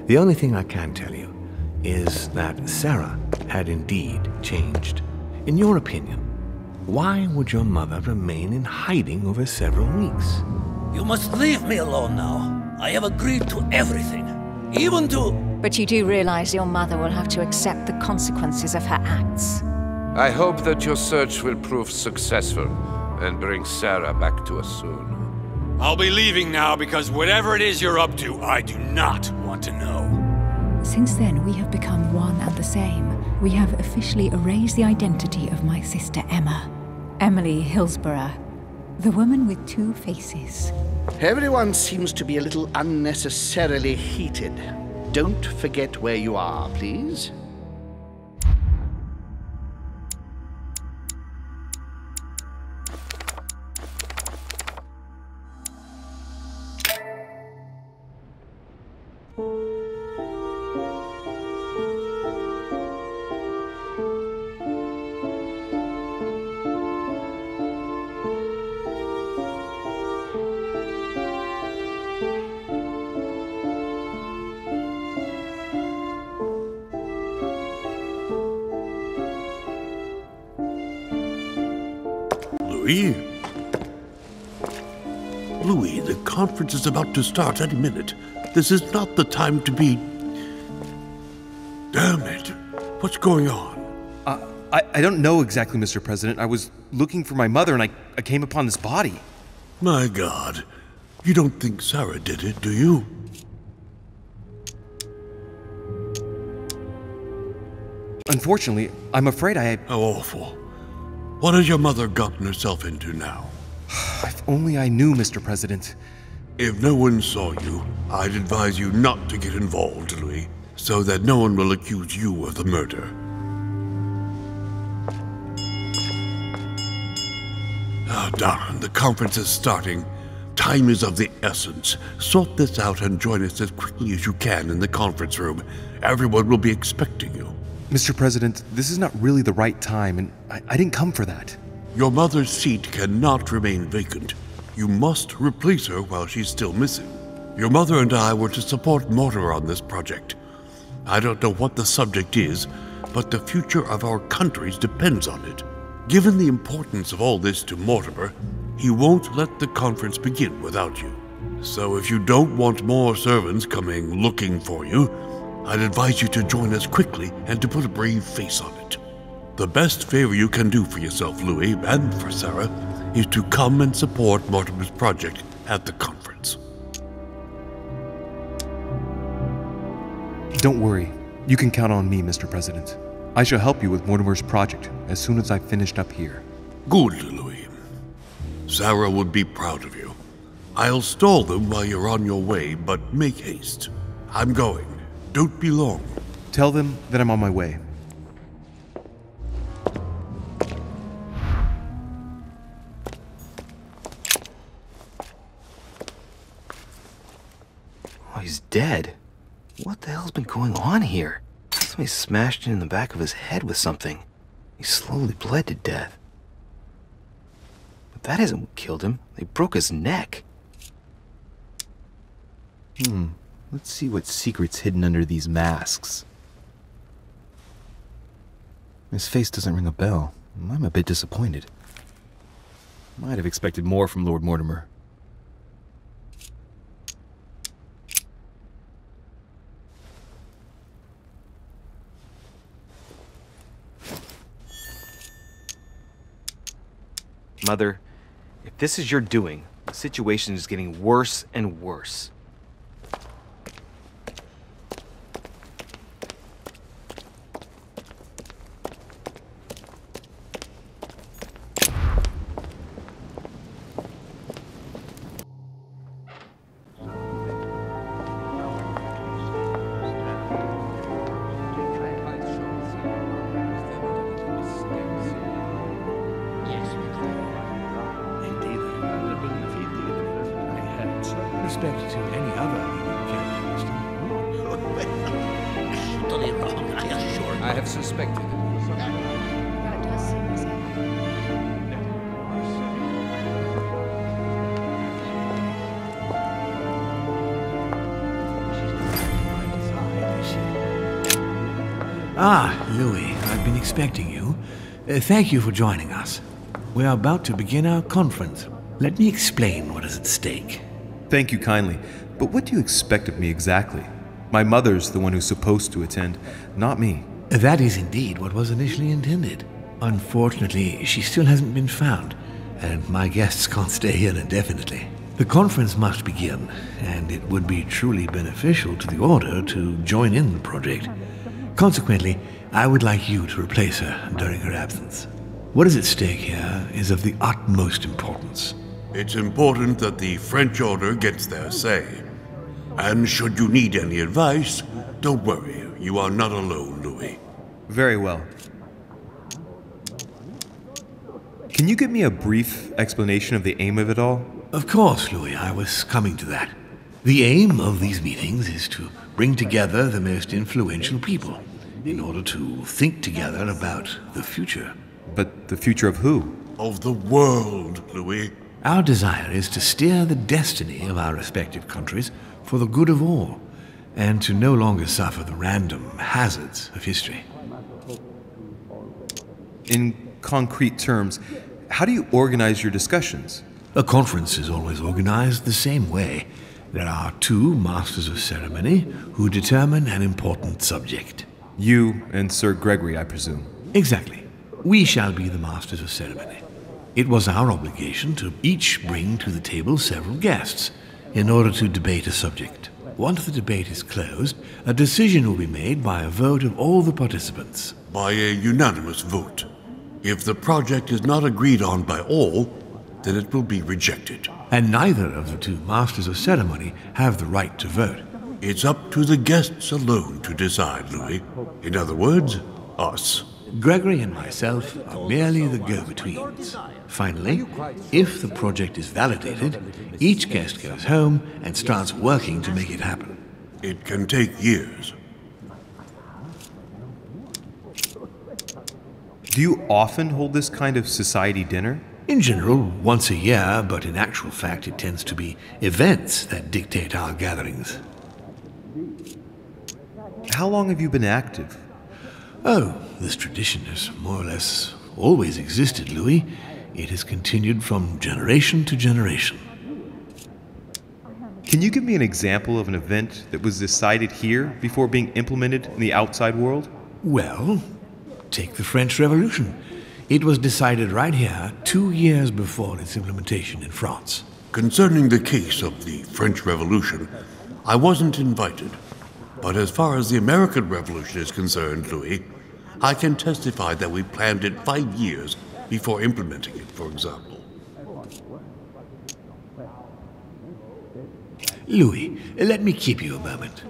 The only thing I can tell you is that Sarah had indeed changed. In your opinion, why would your mother remain in hiding over several weeks? You must leave me alone now. I have agreed to everything, even to... But you do realize your mother will have to accept the consequences of her acts. I hope that your search will prove successful and bring Sarah back to us soon. I'll be leaving now because whatever it is you're up to, I do not want to know. Since then, we have become one and the same. We have officially erased the identity of my sister Emma. Emily Hillsborough, the woman with two faces. Everyone seems to be a little unnecessarily heated. Don't forget where you are, please. Louis, the conference is about to start any minute. This is not the time to be... Damn it. What's going on? I don't know exactly, Mr. President. I was looking for my mother and I came upon this body. My God. You don't think Sarah did it, do you? Unfortunately, I'm afraid I... How awful. What has your mother gotten herself into now? If only I knew, Mr. President. If no one saw you, I'd advise you not to get involved, Louis, so that no one will accuse you of the murder. Oh, darn, the conference is starting. Time is of the essence. Sort this out and join us as quickly as you can in the conference room. Everyone will be expecting you. Mr. President, this is not really the right time, and I didn't come for that. Your mother's seat cannot remain vacant. You must replace her while she's still missing. Your mother and I were to support Mortimer on this project. I don't know what the subject is, but the future of our countries depends on it. Given the importance of all this to Mortimer, he won't let the conference begin without you. So if you don't want more servants coming looking for you, I'd advise you to join us quickly and to put a brave face on it. The best favor you can do for yourself, Louis, and for Sarah, is to come and support Mortimer's project at the conference. Don't worry. You can count on me, Mr. President. I shall help you with Mortimer's project as soon as I've finished up here. Good, Louis. Sarah would be proud of you. I'll stall them while you're on your way, but make haste. I'm going. Don't be long. Tell them that I'm on my way. Oh, he's dead. What the hell's been going on here? Somebody smashed him in the back of his head with something. He slowly bled to death. But that isn't what killed him. They broke his neck. Let's see what secret's hidden under these masks. His face doesn't ring a bell. I'm a bit disappointed. Might have expected more from Lord Mortimer. Mother, if this is your doing, the situation is getting worse and worse. Respect to any other journalist. Totally wrong, I assure you. I have suspected it. That does seem the same. Ah, Louis, I've been expecting you. Thank you for joining us. We are about to begin our conference. Let me explain what is at stake. Thank you kindly, but what do you expect of me exactly? My mother's the one who's supposed to attend, not me. That is indeed what was initially intended. Unfortunately, she still hasn't been found, and my guests can't stay here indefinitely. The conference must begin, and it would be truly beneficial to the Order to join in the project. Consequently, I would like you to replace her during her absence. What is at stake here is of the utmost importance. It's important that the French Order gets their say. And should you need any advice, don't worry, you are not alone, Louis. Very well. Can you give me a brief explanation of the aim of it all? Of course, Louis, I was coming to that. The aim of these meetings is to bring together the most influential people in order to think together about the future. But the future of who? Of the world, Louis. Our desire is to steer the destiny of our respective countries for the good of all, and to no longer suffer the random hazards of history. In concrete terms, how do you organize your discussions? A conference is always organized the same way. There are two masters of ceremony who determine an important subject. You and Sir Gregory, I presume. Exactly. We shall be the masters of ceremony. It was our obligation to each bring to the table several guests in order to debate a subject. Once the debate is closed, a decision will be made by a vote of all the participants. By a unanimous vote. If the project is not agreed on by all, then it will be rejected. And neither of the two masters of ceremony have the right to vote. It's up to the guests alone to decide, Louis. In other words, us. Gregory and myself are merely the go-betweens. Finally, if the project is validated, each guest goes home and starts working to make it happen. It can take years. Do you often hold this kind of society dinner? In general, once a year, but in actual fact it tends to be events that dictate our gatherings. How long have you been active? Oh, this tradition has more or less always existed, Louis. It has continued from generation to generation. Can you give me an example of an event that was decided here before being implemented in the outside world? Well, take the French Revolution. It was decided right here 2 years before its implementation in France. Concerning the case of the French Revolution, I wasn't invited. But as far as the American Revolution is concerned, Louis, I can testify that we planned it 5 years before implementing it, for example. Louis, let me keep you a moment.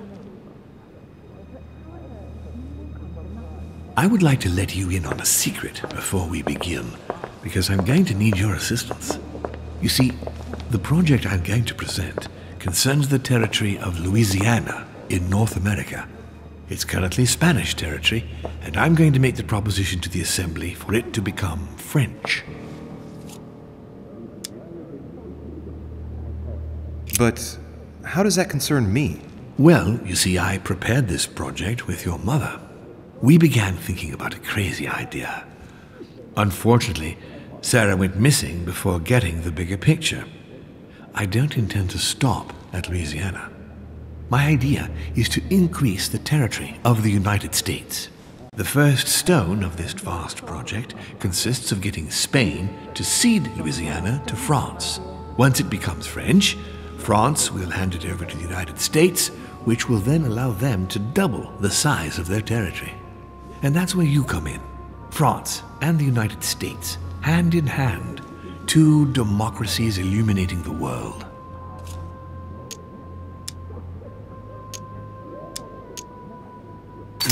I would like to let you in on a secret before we begin, because I'm going to need your assistance. You see, the project I'm going to present concerns the territory of Louisiana in North America. It's currently Spanish territory, and I'm going to make the proposition to the Assembly for it to become French. But how does that concern me? Well, you see, I prepared this project with your mother. We began thinking about a crazy idea. Unfortunately, Sarah went missing before getting the bigger picture. I don't intend to stop at Louisiana. My idea is to increase the territory of the United States. The first stone of this vast project consists of getting Spain to cede Louisiana to France. Once it becomes French, France will hand it over to the United States, which will then allow them to double the size of their territory. And that's where you come in. France and the United States, hand in hand, two democracies illuminating the world.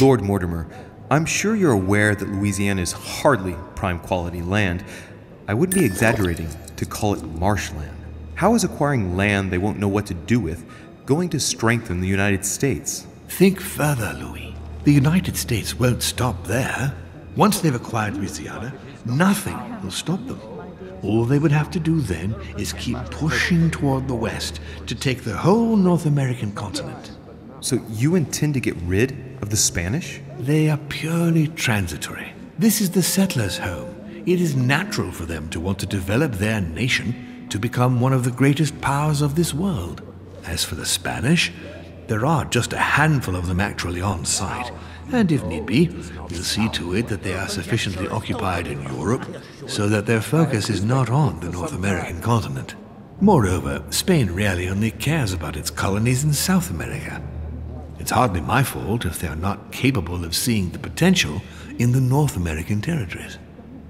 Lord Mortimer, I'm sure you're aware that Louisiana is hardly prime quality land. I wouldn't be exaggerating to call it marshland. How is acquiring land they won't know what to do with going to strengthen the United States? Think further, Louis. The United States won't stop there. Once they've acquired Louisiana, nothing will stop them. All they would have to do then is keep pushing toward the west to take the whole North American continent. So you intend to get rid of the Spanish? they are purely transitory. This is the settlers' home. It is natural for them to want to develop their nation to become one of the greatest powers of this world. As for the Spanish, there are just a handful of them actually on site, and if need be, we'll see to it that they are sufficiently occupied in Europe so that their focus is not on the North American continent. Moreover, Spain really only cares about its colonies in South America. It's hardly my fault if they are not capable of seeing the potential in the North American territories.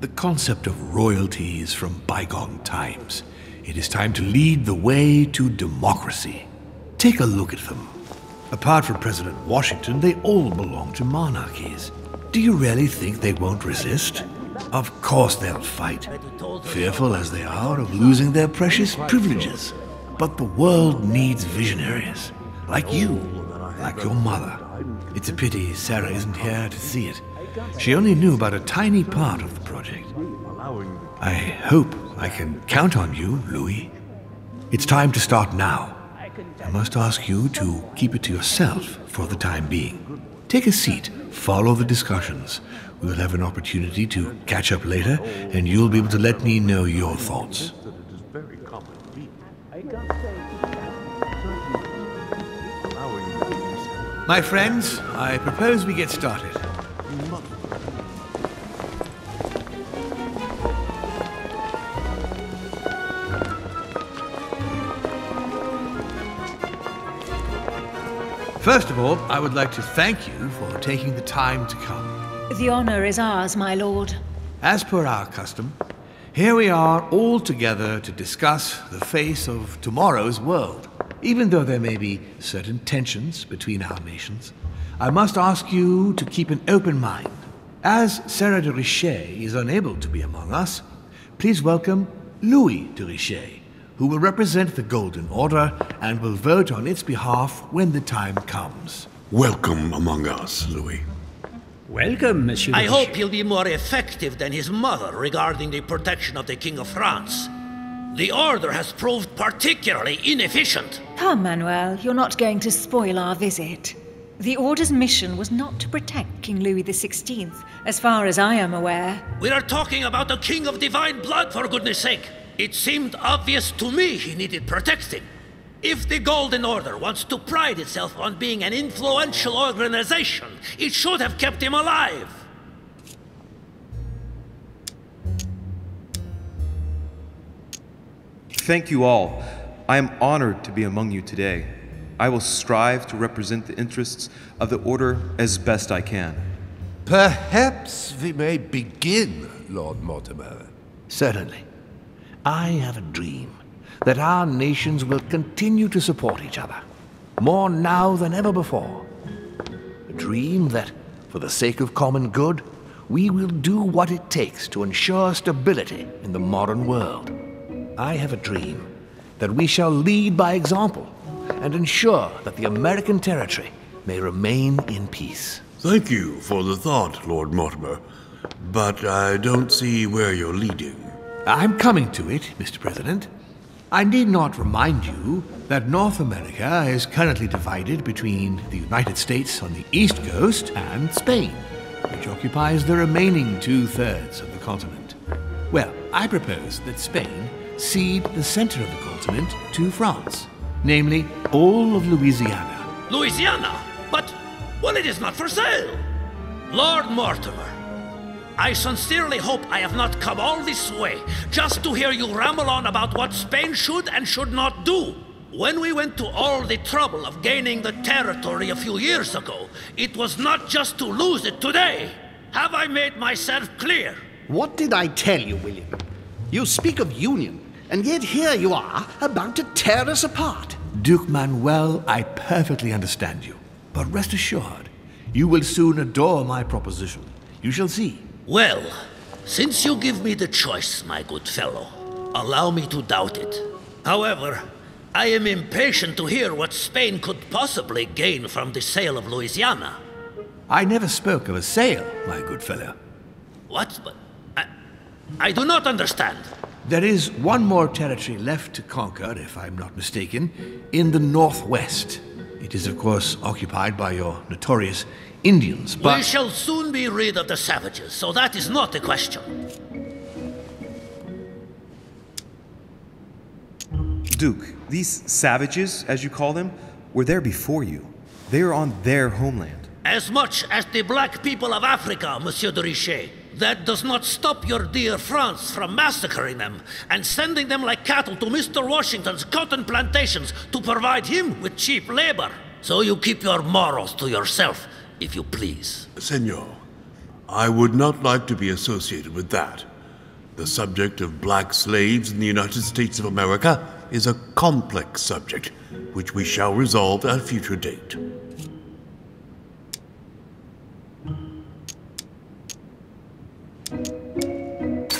The concept of royalty is from bygone times. It is time to lead the way to democracy. Take a look at them. Apart from President Washington, they all belong to monarchies. Do you really think they won't resist? Of course they'll fight, fearful as they are of losing their precious privileges. But the world needs visionaries, like you, like your mother. It's a pity Sarah isn't here to see it. She only knew about a tiny part of the project. I hope I can count on you, Louis. It's time to start now. I must ask you to keep it to yourself for the time being. Take a seat, follow the discussions. We'll have an opportunity to catch up later, and you'll be able to let me know your thoughts. My friends, I propose we get started. First of all, I would like to thank you for taking the time to come. The honor is ours, my lord. As per our custom, here we are all together to discuss the face of tomorrow's world. Even though there may be certain tensions between our nations, I must ask you to keep an open mind. As Sarah de Richet is unable to be among us, please welcome Louis de Richet, who will represent the Golden Order and will vote on its behalf when the time comes. Welcome among us, Louis. Welcome, Monsieur. I hope he'll be more effective than his mother regarding the protection of the King of France. The Order has proved particularly inefficient. Come, Manuel, you're not going to spoil our visit. The Order's mission was not to protect King Louis XVI, as far as I am aware. We are talking about a king of divine blood, for goodness sake. It seemed obvious to me he needed protecting. If the Golden Order wants to pride itself on being an influential organization, it should have kept him alive. Thank you all. I am honored to be among you today. I will strive to represent the interests of the Order as best I can. Perhaps we may begin, Lord Mortimer. Certainly. I have a dream that our nations will continue to support each other, more now than ever before. A dream that, for the sake of common good, we will do what it takes to ensure stability in the modern world. I have a dream that we shall lead by example and ensure that the American territory may remain in peace. Thank you for the thought, Lord Mortimer, but I don't see where you're leading. I'm coming to it, Mr. President. I need not remind you that North America is currently divided between the United States on the East Coast and Spain, which occupies the remaining 2/3 of the continent. Well, I propose that Spain cede the center of the continent to France, namely all of Louisiana. Louisiana? But, well, it is not for sale. Lord Mortimer, I sincerely hope I have not come all this way just to hear you ramble on about what Spain should and should not do. When we went to all the trouble of gaining the territory a few years ago, it was not just to lose it today. Have I made myself clear? What did I tell you, William? You speak of union, and yet here you are, about to tear us apart. Duke Manuel, I perfectly understand you. But rest assured, you will soon adore my proposition. You shall see. Well, since you give me the choice, my good fellow, allow me to doubt it. However, I am impatient to hear what Spain could possibly gain from the sale of Louisiana. I never spoke of a sale, my good fellow. What? But I do not understand. There is one more territory left to conquer, if I'm not mistaken, in the northwest. It is, of course, occupied by your notorious Indians, but... We shall soon be rid of the savages, so that is not a question. Duke, these savages, as you call them, were there before you. They are on their homeland. As much as the black people of Africa, Monsieur de Richet. That does not stop your dear France from massacring them and sending them like cattle to Mr. Washington's cotton plantations to provide him with cheap labor. So you keep your morals to yourself, if you please. Senor, I would not like to be associated with that. The subject of black slaves in the United States of America is a complex subject, which we shall resolve at a future date.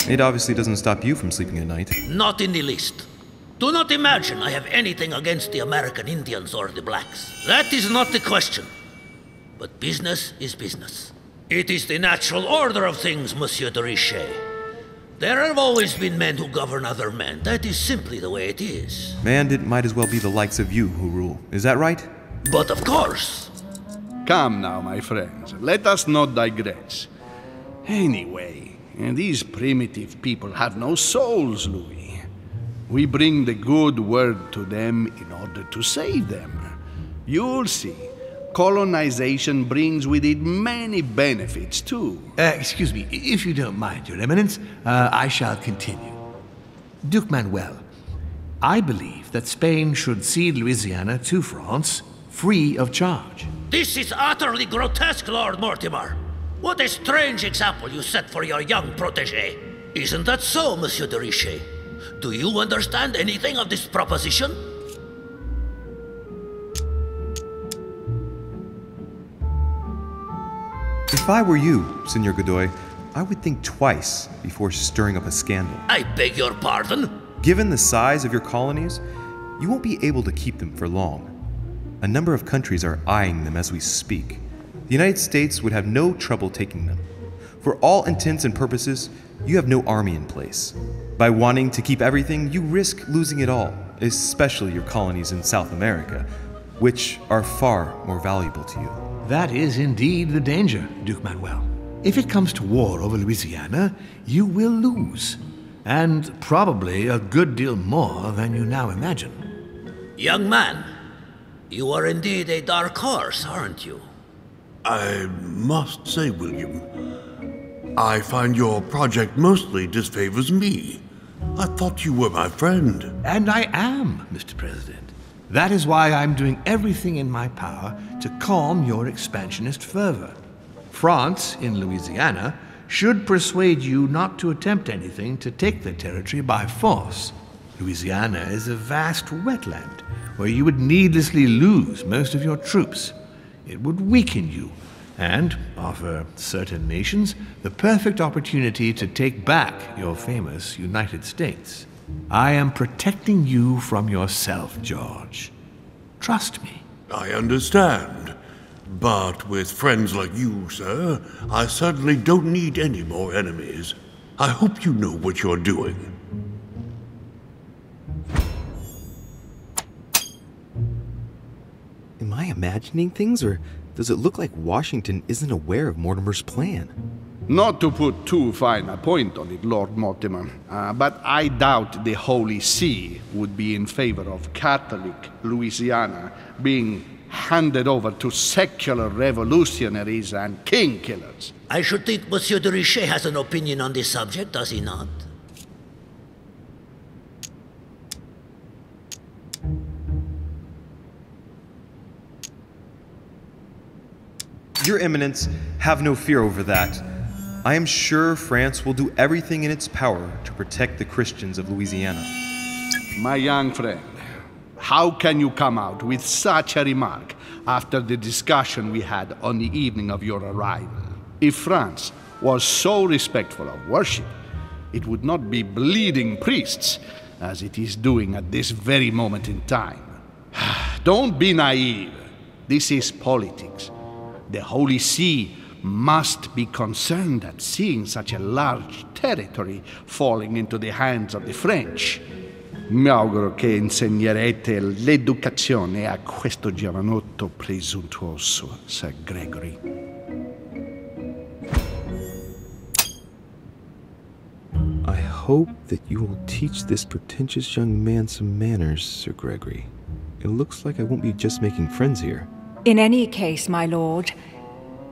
It obviously doesn't stop you from sleeping at night. Not in the least. Do not imagine I have anything against the American Indians or the blacks. That is not the question. But business is business. It is the natural order of things, Monsieur de Richet. There have always been men who govern other men. That is simply the way it is. And it might as well be the likes of you who rule. Is that right? But of course. Come now, my friends. Let us not digress. Anyway, these primitive people have no souls, Louis. We bring the good word to them in order to save them. You'll see. Colonization brings with it many benefits, too. Excuse me, if you don't mind, Your Eminence, I shall continue. Duke Manuel, I believe that Spain should cede Louisiana to France free of charge. This is utterly grotesque, Lord Mortimer. What a strange example you set for your young protégé. Isn't that so, Monsieur de Richet? Do you understand anything of this proposition? If I were you, Senor Godoy, I would think twice before stirring up a scandal. I beg your pardon? Given the size of your colonies, you won't be able to keep them for long. A number of countries are eyeing them as we speak. The United States would have no trouble taking them. For all intents and purposes, you have no army in place. By wanting to keep everything, you risk losing it all, especially your colonies in South America, which are far more valuable to you. That is indeed the danger, Duke Manuel. If it comes to war over Louisiana, you will lose. And probably a good deal more than you now imagine. Young man, you are indeed a dark horse, aren't you? I must say, William, I find your project mostly disfavors me. I thought you were my friend. And I am, Mr. President. That is why I'm doing everything in my power to calm your expansionist fervor. France, in Louisiana, should persuade you not to attempt anything to take the territory by force. Louisiana is a vast wetland where you would needlessly lose most of your troops. It would weaken you and offer certain nations the perfect opportunity to take back your famous United States. I am protecting you from yourself, George. Trust me. I understand. But with friends like you, sir, I certainly don't need any more enemies. I hope you know what you're doing. Am I imagining things, or does it look like Washington isn't aware of Mortimer's plan? Not to put too fine a point on it, Lord Mortimer, but I doubt the Holy See would be in favor of Catholic Louisiana being handed over to secular revolutionaries and king killers. I should think Monsieur de Richet has an opinion on this subject, does he not? Your Eminence, have no fear over that. I am sure France will do everything in its power to protect the Christians of Louisiana. My young friend, how can you come out with such a remark after the discussion we had on the evening of your arrival? If France was so respectful of worship, it would not be bleeding priests as it is doing at this very moment in time. Don't be naive. This is politics. The Holy See must be concerned at seeing such a large territory falling into the hands of the French. Mi auguro che insegnerete l'educazione a questo giovanotto presuntuoso, Sir Gregory. I hope that you will teach this pretentious young man some manners, Sir Gregory. It looks like I won't be just making friends here. In any case, my lord,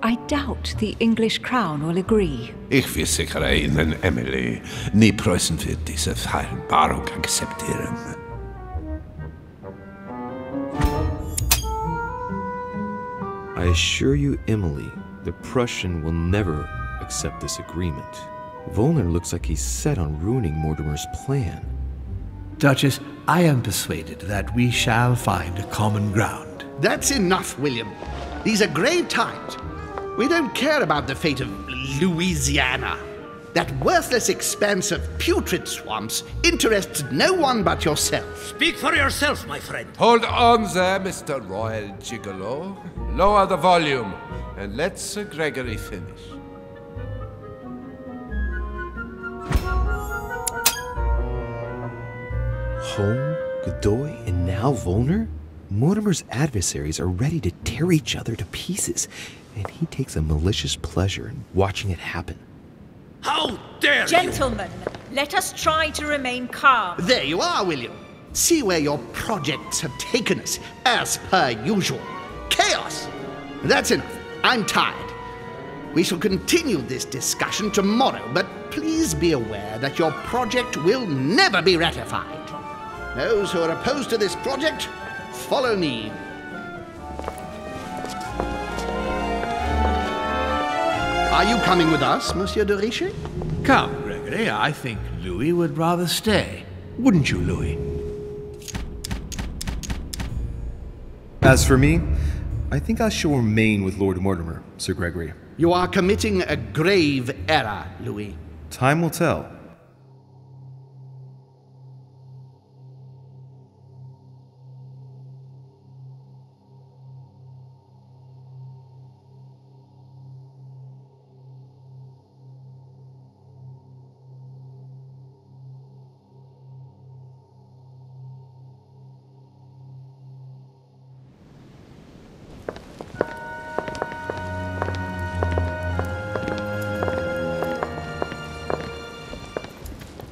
I doubt the English crown will agree. Ich versichere Ihnen, Emily, nie Preußen wird diese Vereinbarung akzeptieren. I assure you, Emily, the Prussian will never accept this agreement. Volner looks like he's set on ruining Mortimer's plan. Duchess, I am persuaded that we shall find a common ground. That's enough, William. These are grave times. We don't care about the fate of Louisiana. That worthless expanse of putrid swamps interests no one but yourself. Speak for yourself, my friend. Hold on there, Mr. Royal Gigolo. Lower the volume, and let Sir Gregory finish. Home, Godoy, and now Volner? Mortimer's adversaries are ready to tear each other to pieces, and he takes a malicious pleasure in watching it happen. How dare Gentlemen, let us try to remain calm. There you are, William. See where your projects have taken us, as per usual. Chaos! That's enough. I'm tired. We shall continue this discussion tomorrow, but please be aware that your project will never be ratified. Those who are opposed to this project, follow me. Are you coming with us, Monsieur de Richet? Come, Gregory, I think Louis would rather stay. Wouldn't you, Louis? As for me, I think I shall remain with Lord Mortimer, Sir Gregory. You are committing a grave error, Louis. Time will tell.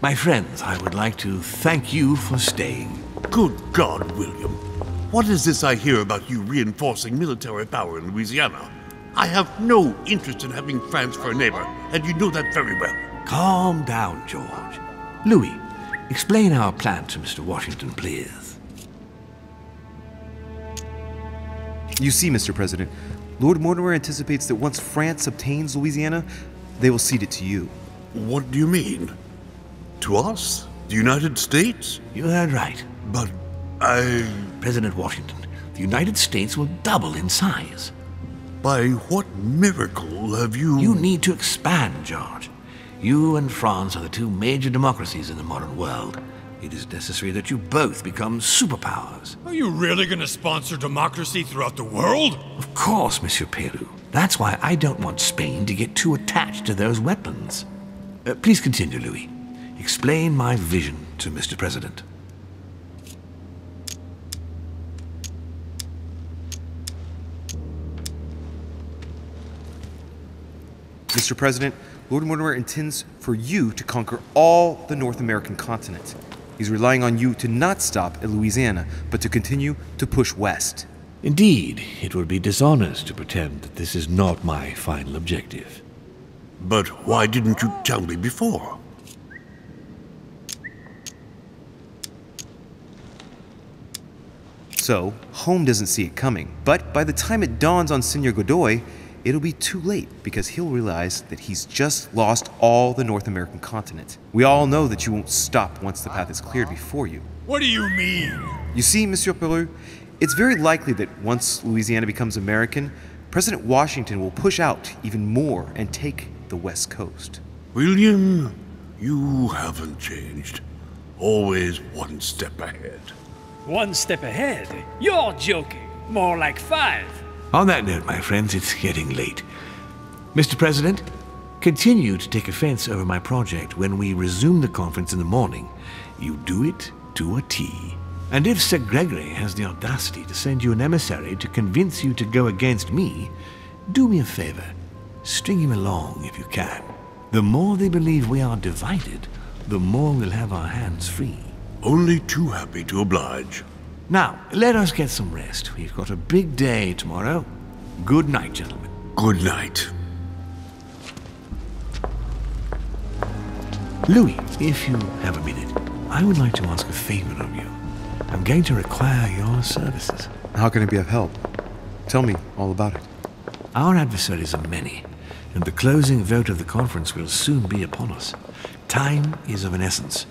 My friends, I would like to thank you for staying. Good God, William. What is this I hear about you reinforcing military power in Louisiana? I have no interest in having France for a neighbor, and you know that very well. Calm down, George. Louis, explain our plan to Mr. Washington, please. You see, Mr. President, Lord Mortimer anticipates that once France obtains Louisiana, they will cede it to you. What do you mean? To us? The United States? You heard right. But President Washington, the United States will double in size. By what miracle have you... You need to expand, George. You and France are the two major democracies in the modern world. It is necessary that you both become superpowers. Are you really going to sponsor democracy throughout the world? Of course, Monsieur Peru. That's why I don't want Spain to get too attached to those weapons. Please continue, Louis. Explain my vision to Mr. President. Mr. President, Lord Mortimer intends for you to conquer all the North American continent. He's relying on you to not stop at Louisiana, but to continue to push west. Indeed, it would be dishonest to pretend that this is not my final objective. But why didn't you tell me before? So, Home doesn't see it coming. But by the time it dawns on Senor Godoy, it'll be too late because he'll realize that he's just lost all the North American continent. We all know that you won't stop once the path is cleared before you. What do you mean? You see, Monsieur Peru, it's very likely that once Louisiana becomes American, President Washington will push out even more and take the West Coast. William, you haven't changed. Always one step ahead. One step ahead? You're joking. More like 5. On that note, my friends, it's getting late. Mr. President, continue to take offense over my project when we resume the conference in the morning. You do it, to a T. And if Sir Gregory has the audacity to send you an emissary to convince you to go against me, do me a favor. String him along if you can. The more they believe we are divided, the more we'll have our hands free. Only too happy to oblige. Now, let us get some rest. We've got a big day tomorrow. Good night, gentlemen. Good night. Louis, if you have a minute, I would like to ask a favor of you. I'm going to require your services. How can I be of help? Tell me all about it. Our adversaries are many, and the closing vote of the conference will soon be upon us. Time is of an essence,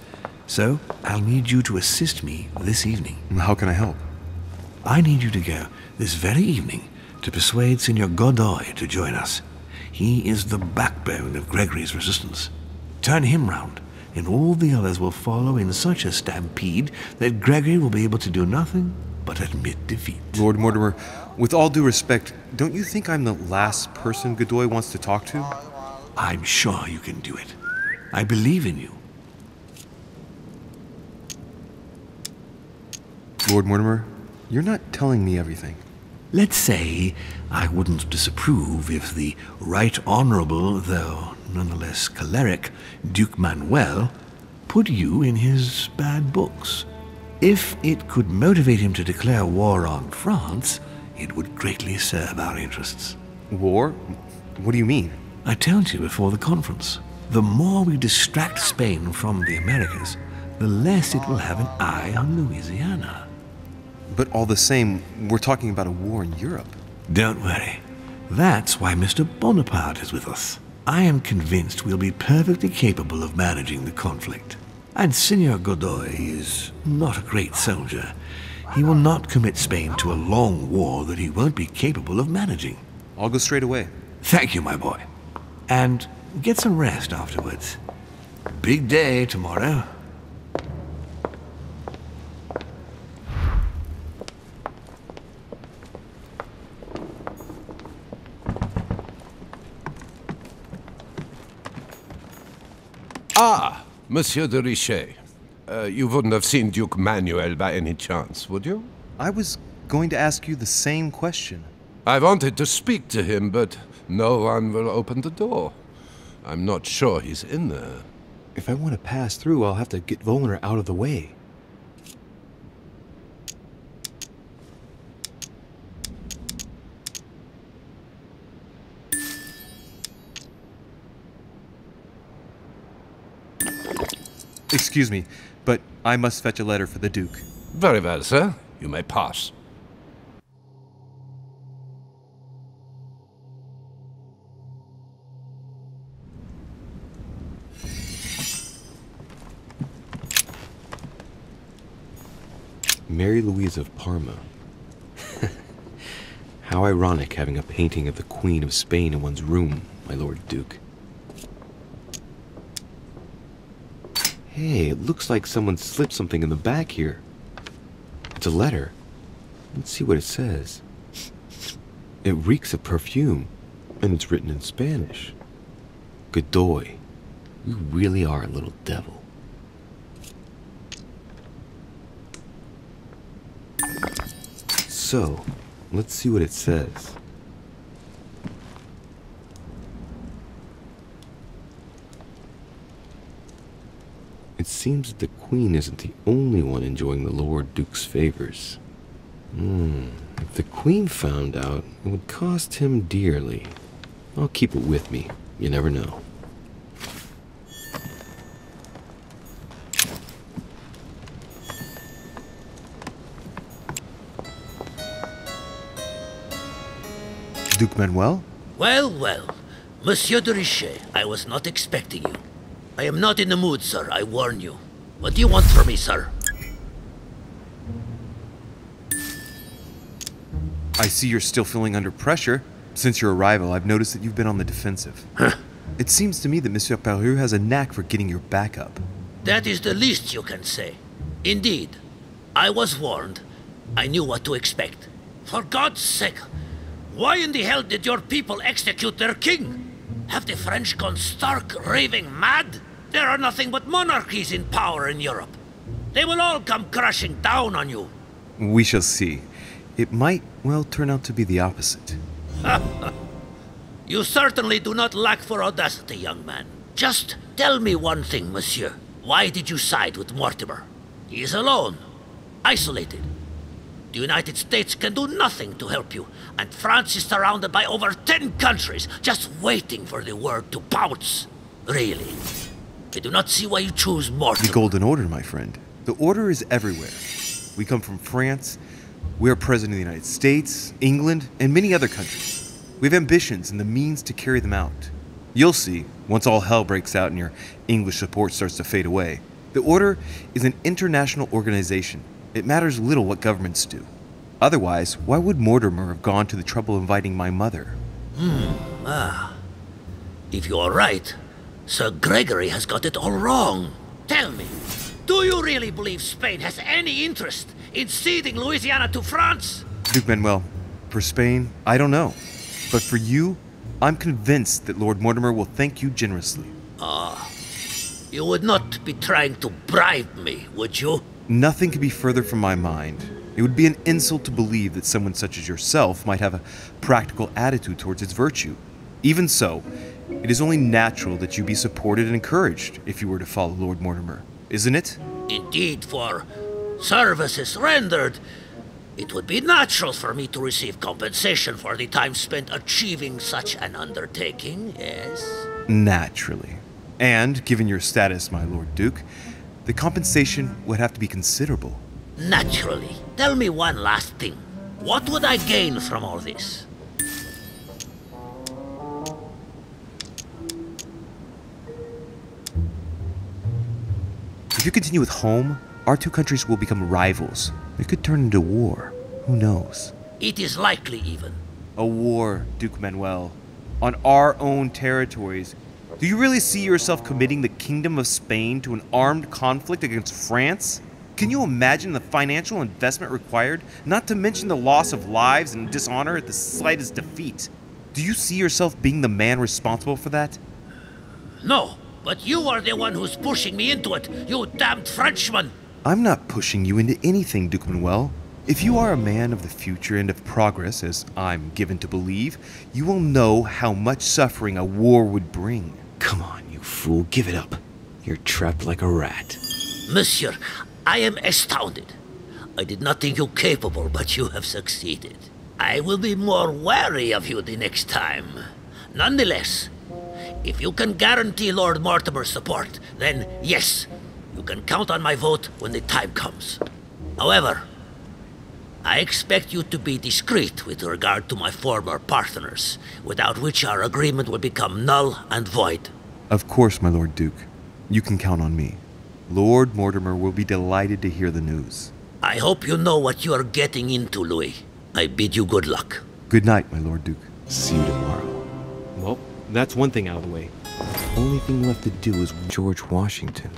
so I'll need you to assist me this evening. How can I help? I need you to go this very evening to persuade Signor Godoy to join us. He is the backbone of Gregory's resistance. Turn him round, and all the others will follow in such a stampede that Gregory will be able to do nothing but admit defeat. Lord Mortimer, with all due respect, don't you think I'm the last person Godoy wants to talk to? I'm sure you can do it. I believe in you. Lord Mortimer, you're not telling me everything. Let's say I wouldn't disapprove if the Right Honorable, though nonetheless choleric, Duke Manuel put you in his bad books. If it could motivate him to declare war on France, it would greatly serve our interests. War? What do you mean? I told you before the conference. The more we distract Spain from the Americas, the less it will have an eye on Louisiana. But all the same, we're talking about a war in Europe. Don't worry. That's why Mr. Bonaparte is with us. I am convinced we'll be perfectly capable of managing the conflict. And Signor Godoy is not a great soldier. He will not commit Spain to a long war that he won't be capable of managing. I'll go straight away. Thank you, my boy. And get some rest afterwards. Big day tomorrow. Ah, Monsieur de Richet. You wouldn't have seen Duke Manuel by any chance, would you? I was going to ask you the same question. I wanted to speak to him, but no one will open the door. I'm not sure he's in there. If I want to pass through, I'll have to get Volner out of the way. Excuse me, but I must fetch a letter for the Duke. Very well, sir. You may pass. Mary Louise of Parma. How ironic having a painting of the Queen of Spain in one's room, my Lord Duke. Hey, it looks like someone slipped something in the back here. It's a letter. Let's see what it says. It reeks of perfume, and it's written in Spanish. Godoy, you really are a little devil. So, let's see what it says. It seems that the Queen isn't the only one enjoying the Lord Duke's favors. If the Queen found out, it would cost him dearly. I'll keep it with me. You never know. Duke Manuel? Well, well. Monsieur de Richet, I was not expecting you. I am not in the mood, sir, I warn you. What do you want from me, sir? I see you're still feeling under pressure. Since your arrival, I've noticed that you've been on the defensive. Huh? It seems to me that Monsieur Perru has a knack for getting your back up. That is the least you can say. Indeed, I was warned. I knew what to expect. For God's sake, why in the hell did your people execute their king? Have the French gone stark, raving mad? There are nothing but monarchies in power in Europe. They will all come crashing down on you. We shall see. It might, well, turn out to be the opposite. You certainly do not lack for audacity, young man. Just tell me one thing, monsieur. Why did you side with Mortimer? He is alone, isolated. The United States can do nothing to help you, and France is surrounded by over 10 countries, just waiting for the word to pounce. Really. I do not see why you choose Mortimer. The Golden Order, my friend. The Order is everywhere. We come from France. We are President of the United States, England, and many other countries. We have ambitions and the means to carry them out. You'll see, once all hell breaks out and your English support starts to fade away. The Order is an international organization. It matters little what governments do. Otherwise, why would Mortimer have gone to the trouble of inviting my mother? If you are right, Sir Gregory has got it all wrong. Tell me, do you really believe Spain has any interest in ceding Louisiana to France? Duke Manuel, for Spain, I don't know. But for you, I'm convinced that Lord Mortimer will thank you generously. You would not be trying to bribe me, would you? Nothing could be further from my mind. It would be an insult to believe that someone such as yourself might have a practical attitude towards its virtue. Even so, it is only natural that you be supported and encouraged if you were to follow Lord Mortimer, isn't it? Indeed, for services rendered, it would be natural for me to receive compensation for the time spent achieving such an undertaking, yes? Naturally. And, given your status, my Lord Duke, the compensation would have to be considerable. Naturally. Tell me one last thing. What would I gain from all this? If you continue with home, our two countries will become rivals. It could turn into war. Who knows? It is likely, even. A war, Duke Manuel. On our own territories. Do you really see yourself committing the Kingdom of Spain to an armed conflict against France? Can you imagine the financial investment required, not to mention the loss of lives and dishonor at the slightest defeat? Do you see yourself being the man responsible for that? No, but you are the one who's pushing me into it, you damned Frenchman! I'm not pushing you into anything, Duke Manuel. If you are a man of the future and of progress, as I'm given to believe, you will know how much suffering a war would bring. Come on, you fool, give it up. You're trapped like a rat. Monsieur, I am astounded. I did not think you capable, but you have succeeded. I will be more wary of you the next time. Nonetheless, if you can guarantee Lord Mortimer's support, then yes, you can count on my vote when the time comes. However, I expect you to be discreet with regard to my former partners, without which our agreement will become null and void. Of course, my Lord Duke. You can count on me. Lord Mortimer will be delighted to hear the news. I hope you know what you are getting into, Louis. I bid you good luck. Good night, my Lord Duke. See you tomorrow. Well, that's one thing out of the way. Only thing left to do is George Washington.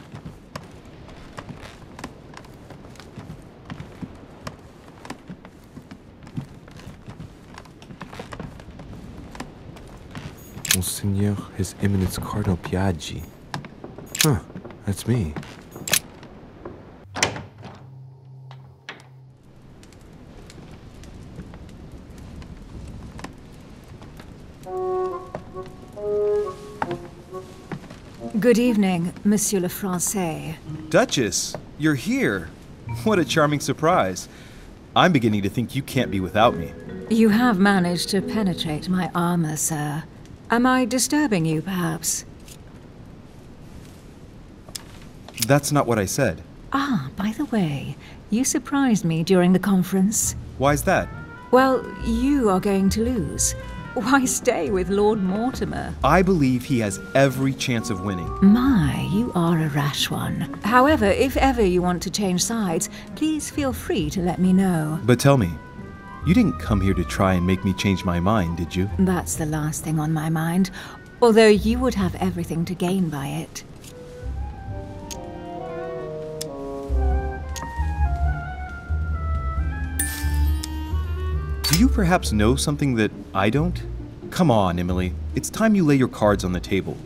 Monseigneur, His Eminence Cardinal Piaggi. Huh, that's me. Good evening, Monsieur le Français. Duchess, you're here. What a charming surprise. I'm beginning to think you can't be without me. You have managed to penetrate my armor, sir. Am I disturbing you, perhaps? That's not what I said. Ah, by the way, you surprised me during the conference. Why's that? Well, you are going to lose. Why stay with Lord Mortimer? I believe he has every chance of winning. My, you are a rash one. However, if ever you want to change sides, please feel free to let me know. But tell me, you didn't come here to try and make me change my mind, did you? That's the last thing on my mind, although you would have everything to gain by it. Do you perhaps know something that I don't? Come on, Emily. It's time you lay your cards on the table.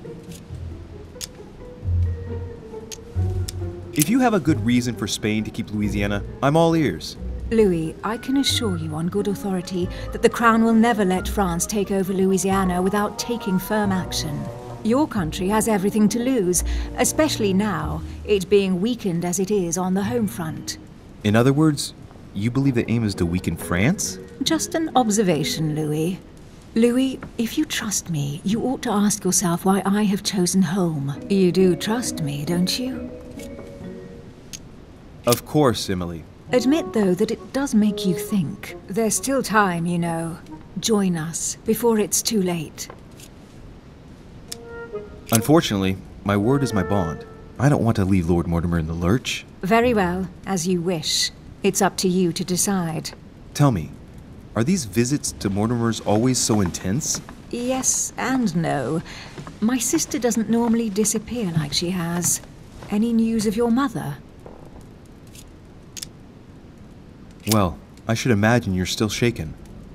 If you have a good reason for Spain to keep Louisiana, I'm all ears. Louis, I can assure you on good authority that the Crown will never let France take over Louisiana without taking firm action. Your country has everything to lose, especially now, it being weakened as it is on the home front. In other words, you believe the aim is to weaken France? Just an observation, Louis. Louis, if you trust me, you ought to ask yourself why I have chosen home. You do trust me, don't you? Of course, Emily. Admit, though, that it does make you think. There's still time, you know. Join us, before it's too late. Unfortunately, my word is my bond. I don't want to leave Lord Mortimer in the lurch. Very well, as you wish. It's up to you to decide. Tell me, are these visits to Mortimer's always so intense? Yes and no. My sister doesn't normally disappear like she has. Any news of your mother? Well, I should imagine you're still shaken.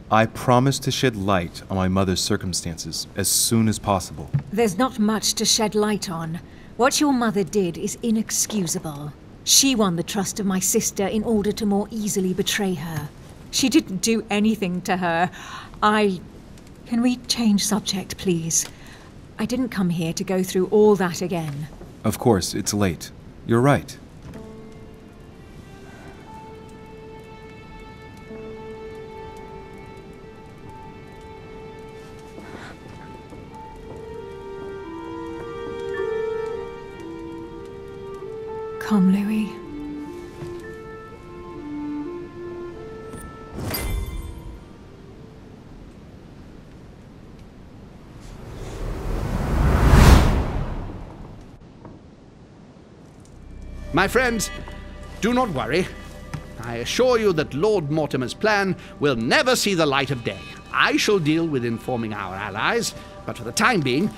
I promise to shed light on my mother's circumstances as soon as possible. There's not much to shed light on. What your mother did is inexcusable. She won the trust of my sister in order to more easily betray her. She didn't do anything to her. Can we change subject, please? I didn't come here to go through all that again. Of course, it's late. You're right. Come, Louis. My friends, do not worry. I assure you that Lord Mortimer's plan will never see the light of day. I shall deal with informing our allies, but for the time being,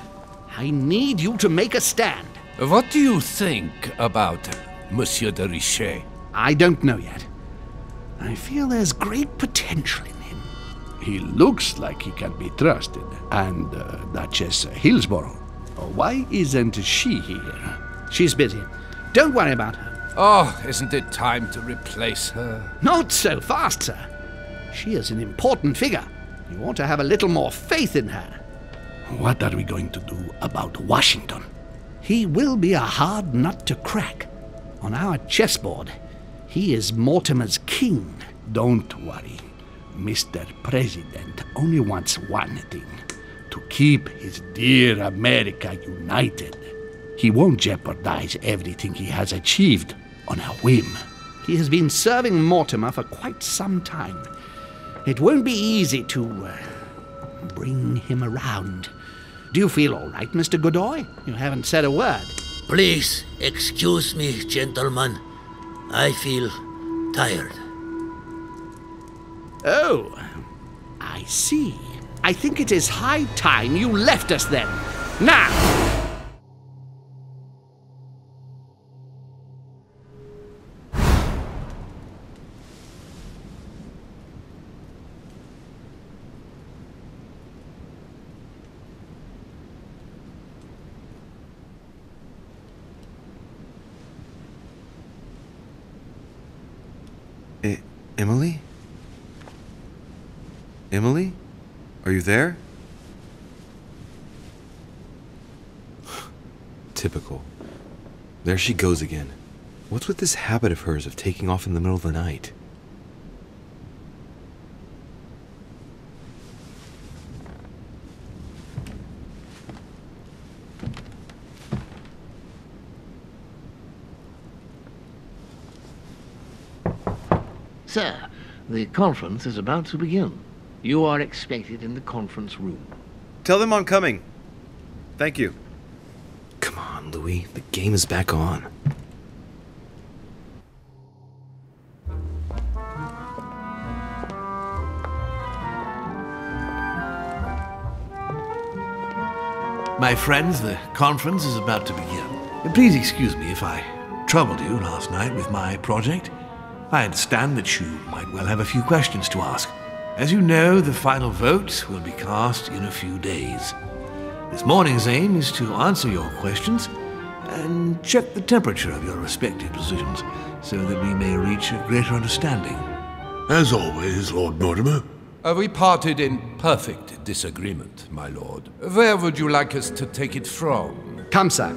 I need you to make a stand. What do you think about Monsieur de Richet? I don't know yet. I feel there's great potential in him. He looks like he can be trusted. And Duchess Hillsborough. Why isn't she here? She's busy. Don't worry about her. Oh, isn't it time to replace her? Not so fast, sir. She is an important figure. You ought to have a little more faith in her. What are we going to do about Washington? He will be a hard nut to crack. On our chessboard, he is Mortimer's king. Don't worry. Mr. President only wants one thing: to keep his dear America united. He won't jeopardize everything he has achieved on a whim. He has been serving Mortimer for quite some time. It won't be easy to bring him around. Do you feel all right, Mr. Godoy? You haven't said a word. Please excuse me, gentlemen. I feel tired. Oh, I see. I think it is high time you left us then. Now! Emily? Emily? Are you there? Typical. There she goes again. What's with this habit of hers of taking off in the middle of the night? Sir, the conference is about to begin. You are expected in the conference room. Tell them I'm coming. Thank you. Come on, Louis. The game is back on. My friends, the conference is about to begin. Please excuse me if I troubled you last night with my project. I understand that you might well have a few questions to ask. As you know, the final vote will be cast in a few days. This morning's aim is to answer your questions and check the temperature of your respective positions so that we may reach a greater understanding. As always, Lord Mortimer. We parted in perfect disagreement, my lord. Where would you like us to take it from? Come, sir.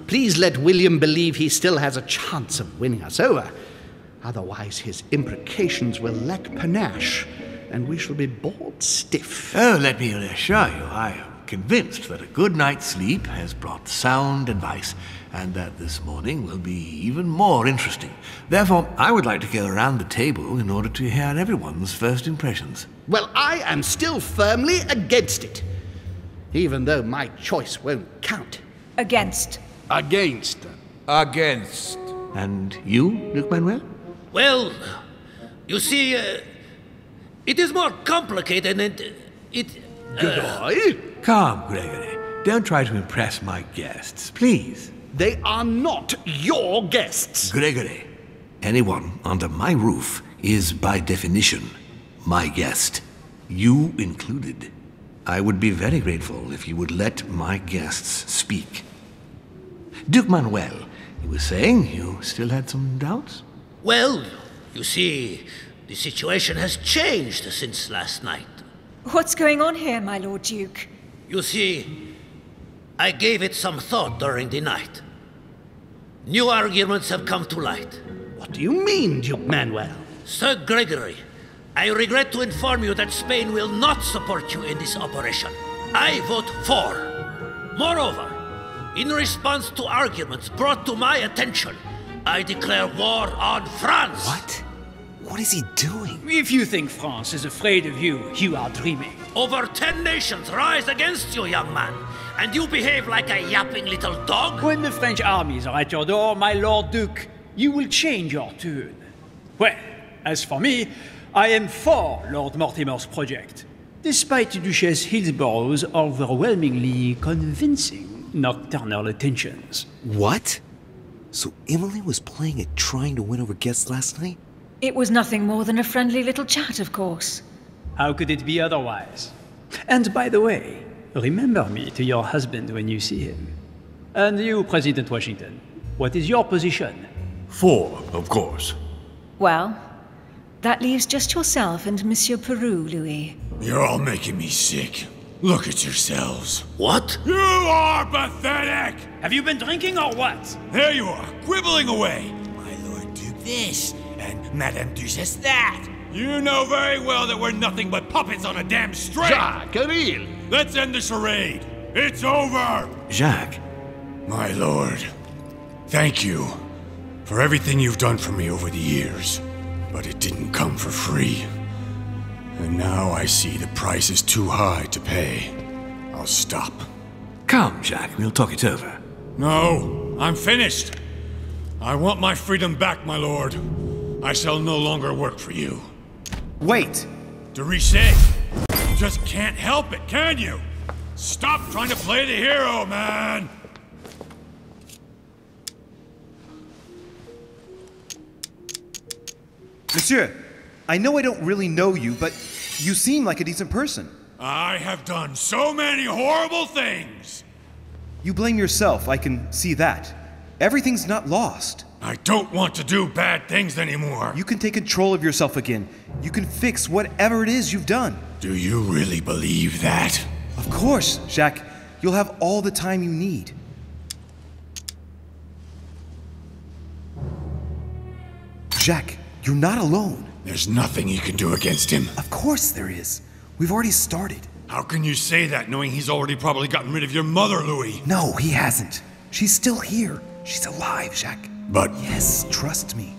Please let William believe he still has a chance of winning us over. Otherwise, his imprecations will lack panache, and we shall be bored stiff. Oh, let me reassure you, I am convinced that a good night's sleep has brought sound advice, and that this morning will be even more interesting. Therefore, I would like to go around the table in order to hear everyone's first impressions. Well, I am still firmly against it, even though my choice won't count. Against. Against. Against. And you, Duke Manuel? Well, you see, it is more complicated and it... Goodbye? Calm, Gregory. Don't try to impress my guests, please. They are not your guests. Gregory, anyone under my roof is by definition my guest. You included. I would be very grateful if you would let my guests speak. Duke Manuel, you were saying you still had some doubts? Well, you see, the situation has changed since last night. What's going on here, my Lord Duke? You see, I gave it some thought during the night. New arguments have come to light. What do you mean, Duke Manuel? Sir Gregory, I regret to inform you that Spain will not support you in this operation. I vote for. Moreover, in response to arguments brought to my attention, I declare war on France. What? What is he doing? If you think France is afraid of you, you are dreaming. Over 10 nations rise against you, young man, and you behave like a yapping little dog? When the French armies are at your door, my Lord Duke, you will change your tune. Well, as for me, I am for Lord Mortimer's project, despite Duchess Hillsborough's overwhelmingly convincing nocturnal attentions. What? So Emily was playing at trying to win over guests last night? It was nothing more than a friendly little chat, of course. How could it be otherwise? And by the way, remember me to your husband when you see him. And you, President Washington, what is your position? For, of course. Well, that leaves just yourself and Monsieur Peru, Louis. You're all making me sick. Look at yourselves. What? You are pathetic! Have you been drinking or what? There you are, quibbling away. My Lord Duke this, and Madame Duchess that. You know very well that we're nothing but puppets on a damn string. Jacques, really? Let's end the charade. It's over. Jacques. My lord, thank you for everything you've done for me over the years. But it didn't come for free. And now I see the price is too high to pay. I'll stop. Come, Jacques, we'll talk it over. No, I'm finished. I want my freedom back, my lord. I shall no longer work for you. Wait! De Richet, you just can't help it, can you? Stop trying to play the hero, man! Monsieur, I know I don't really know you, but you seem like a decent person. I have done so many horrible things! You blame yourself, I can see that. Everything's not lost. I don't want to do bad things anymore. You can take control of yourself again. You can fix whatever it is you've done. Do you really believe that? Of course, Jacques. You'll have all the time you need. Jacques, you're not alone. There's nothing you can do against him. Of course there is. We've already started. How can you say that knowing he's already probably gotten rid of your mother, Louis? No, he hasn't. She's still here. She's alive, Jacques. But... Yes, trust me.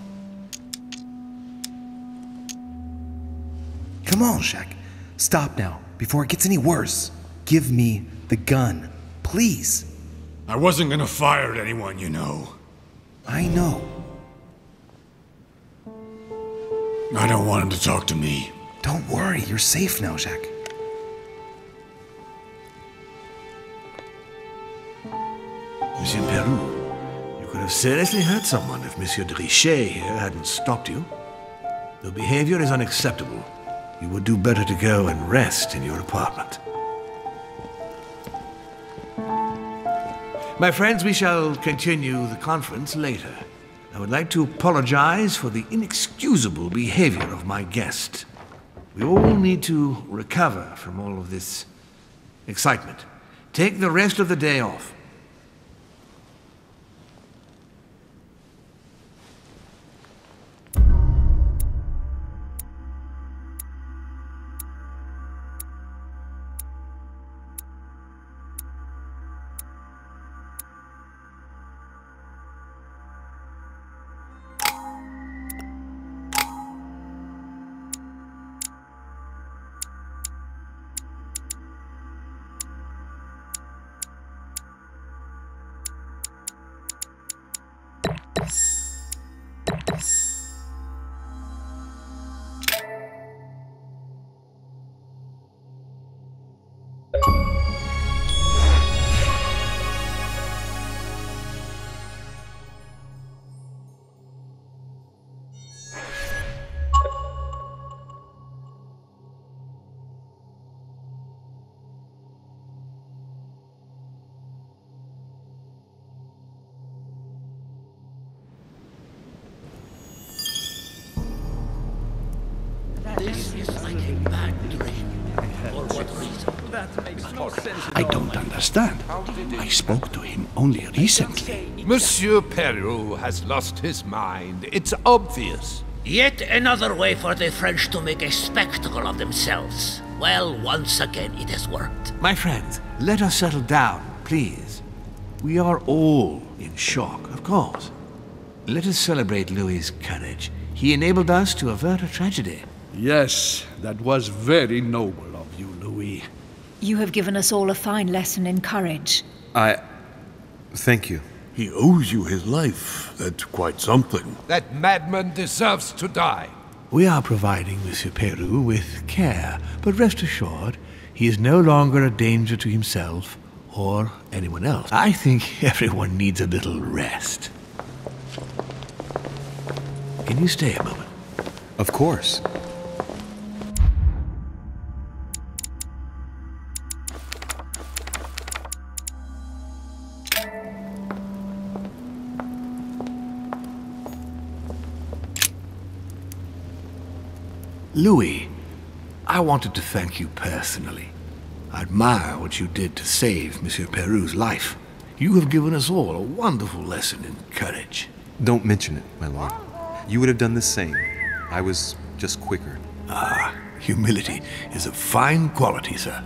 Come on, Jacques. Stop now, before it gets any worse. Give me the gun, please. I wasn't gonna fire at anyone, you know. I know. I don't want him to talk to me. Don't worry, you're safe now, Jacques. Monsieur Peru, you could have seriously hurt someone if Monsieur de Richet here hadn't stopped you. Your behavior is unacceptable. You would do better to go and rest in your apartment. My friends, we shall continue the conference later. I would like to apologize for the inexcusable behavior of my guest. We all need to recover from all of this excitement. Take the rest of the day off. This is like a bad dream. For what reason? That makes no sense. I don't understand. I spoke to him only recently. Monsieur Peru has lost his mind. It's obvious. Yet another way for the French to make a spectacle of themselves. Well, once again it has worked. My friends, let us settle down, please. We are all in shock, of course. Let us celebrate Louis's courage. He enabled us to avert a tragedy. Yes, that was very noble of you, Louis. You have given us all a fine lesson in courage. Thank you. He owes you his life. That's quite something. That madman deserves to die. We are providing Monsieur Peru with care, but rest assured, he is no longer a danger to himself or anyone else. I think everyone needs a little rest. Can you stay a moment? Of course. Louis, I wanted to thank you personally. I admire what you did to save Monsieur Peru's life. You have given us all a wonderful lesson in courage. Don't mention it, my lord. You would have done the same. I was just quicker. Ah, humility is a fine quality, sir.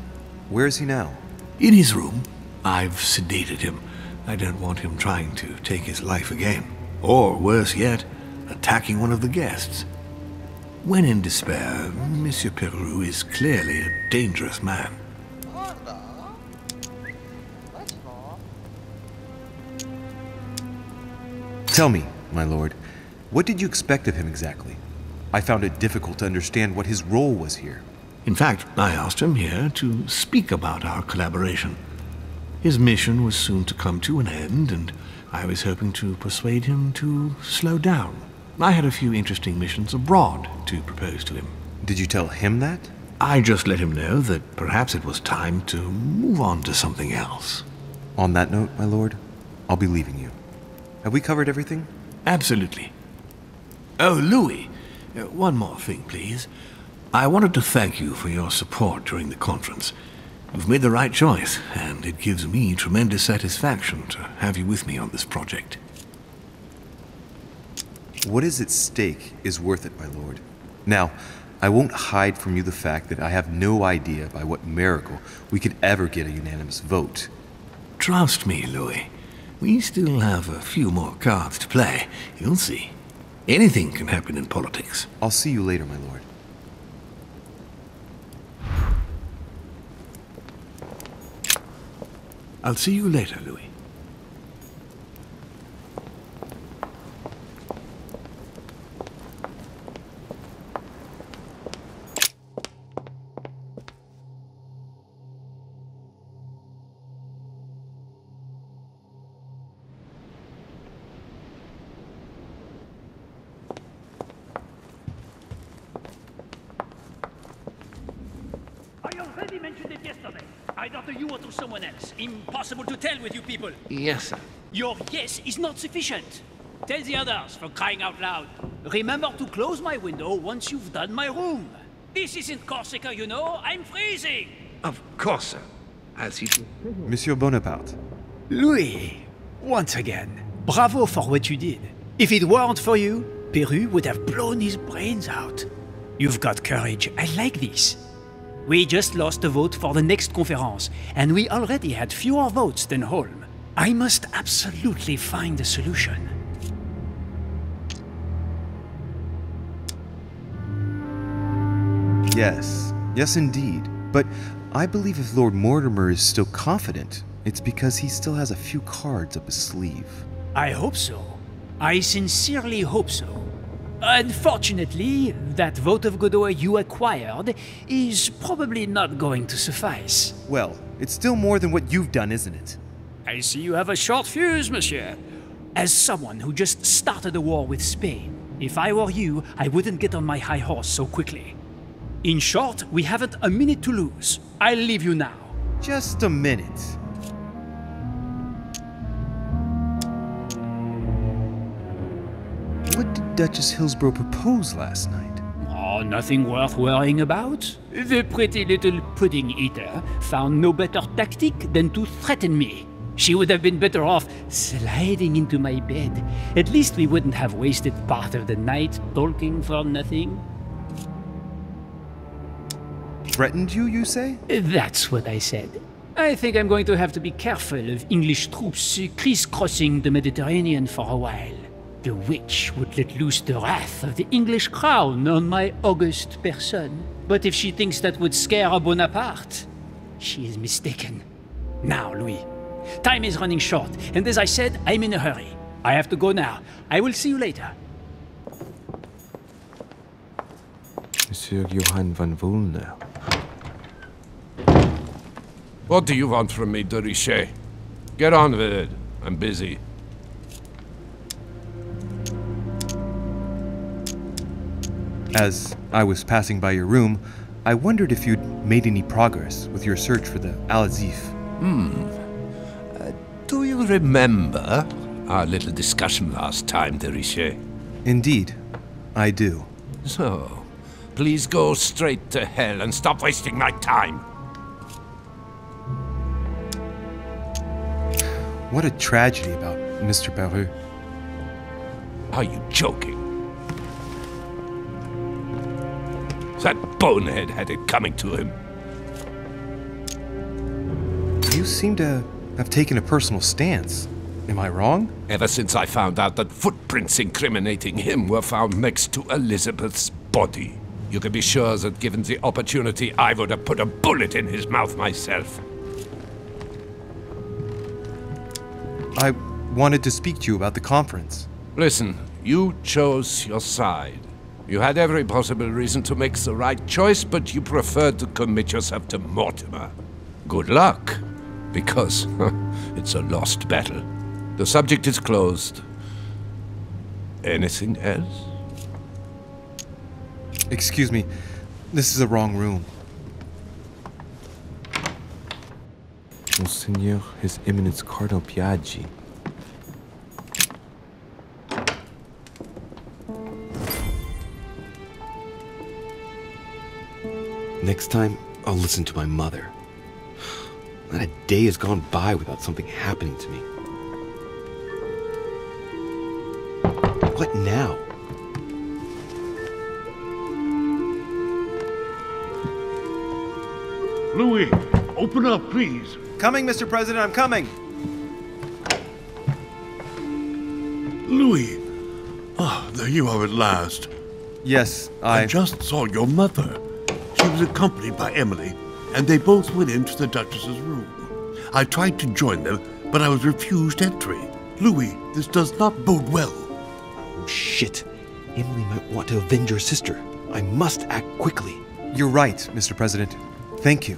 Where is he now? In his room. I've sedated him. I don't want him trying to take his life again. Or, worse yet, attacking one of the guests. When in despair, Monsieur Peru is clearly a dangerous man. Tell me, my lord, what did you expect of him exactly? I found it difficult to understand what his role was here. In fact, I asked him here to speak about our collaboration. His mission was soon to come to an end, and I was hoping to persuade him to slow down. I had a few interesting missions abroad to propose to him. Did you tell him that? I just let him know that perhaps it was time to move on to something else. On that note, my lord, I'll be leaving you. Have we covered everything? Absolutely. Oh, Louis, one more thing, please. I wanted to thank you for your support during the conference. You've made the right choice, and it gives me tremendous satisfaction to have you with me on this project. What is at stake is worth it, my lord. Now, I won't hide from you the fact that I have no idea by what miracle we could ever get a unanimous vote. Trust me, Louis. We still have a few more cards to play. You'll see. Anything can happen in politics. I'll see you later, my lord. I'll see you later, Louis. I already mentioned it yesterday. Either to you or to someone else. Impossible to tell with you people. Yes, sir. Your yes is not sufficient. Tell the others, for crying out loud. Remember to close my window once you've done my room. This isn't Corsica, you know. I'm freezing. Of course, sir. As he... Monsieur Bonaparte. Louis, once again, bravo for what you did. If it weren't for you, Peru would have blown his brains out. You've got courage. I like this. We just lost a vote for the next conference, and we already had fewer votes than Holm. I must absolutely find a solution. Yes, yes indeed. But I believe if Lord Mortimer is still confident, it's because he still has a few cards up his sleeve. I hope so. I sincerely hope so. Unfortunately, that vote of Godot you acquired is probably not going to suffice. Well, it's still more than what you've done, isn't it? I see you have a short fuse, monsieur. As someone who just started a war with Spain, if I were you, I wouldn't get on my high horse so quickly. In short, we haven't a minute to lose. I'll leave you now. Just a minute. What did Duchess Hillsborough propose last night? Oh, nothing worth worrying about. The pretty little pudding eater found no better tactic than to threaten me. She would have been better off sliding into my bed. At least we wouldn't have wasted part of the night talking for nothing. Threatened you, you say? That's what I said. I think I'm going to have to be careful of English troops crisscrossing the Mediterranean for a while. The witch would let loose the wrath of the English crown on my august person. But if she thinks that would scare a Bonaparte, she is mistaken. Now, Louis, time is running short, and as I said, I'm in a hurry. I have to go now. I will see you later. Monsieur Johann van Volner. What do you want from me, de Richet? Get on with it. I'm busy. As I was passing by your room, I wondered if you'd made any progress with your search for the Al-Azif. Do you remember our little discussion last time, de Richet? Indeed, I do. So, please go straight to hell and stop wasting my time. What a tragedy about Mr. Peru. Are you joking? That bonehead had it coming to him. You seem to have taken a personal stance. Am I wrong? Ever since I found out that footprints incriminating him were found next to Elizabeth's body, you can be sure that given the opportunity, I would have put a bullet in his mouth myself. I wanted to speak to you about the conference. Listen, you chose your side. You had every possible reason to make the right choice, but you preferred to commit yourself to Mortimer. Good luck, because it's a lost battle. The subject is closed. Anything else? Excuse me, this is the wrong room. Monseigneur, His Eminence Cardinal Piaggi. Next time, I'll listen to my mother. Not a day has gone by without something happening to me. What now? Louis, open up, please. Coming, Mr. President, I'm coming. Louis. Ah, there you are at last. Yes, I just saw your mother. She was accompanied by Emily, and they both went into the Duchess's room. I tried to join them, but I was refused entry. Louis, this does not bode well. Oh, shit. Emily might want to avenge her sister. I must act quickly. You're right, Mr. President. Thank you.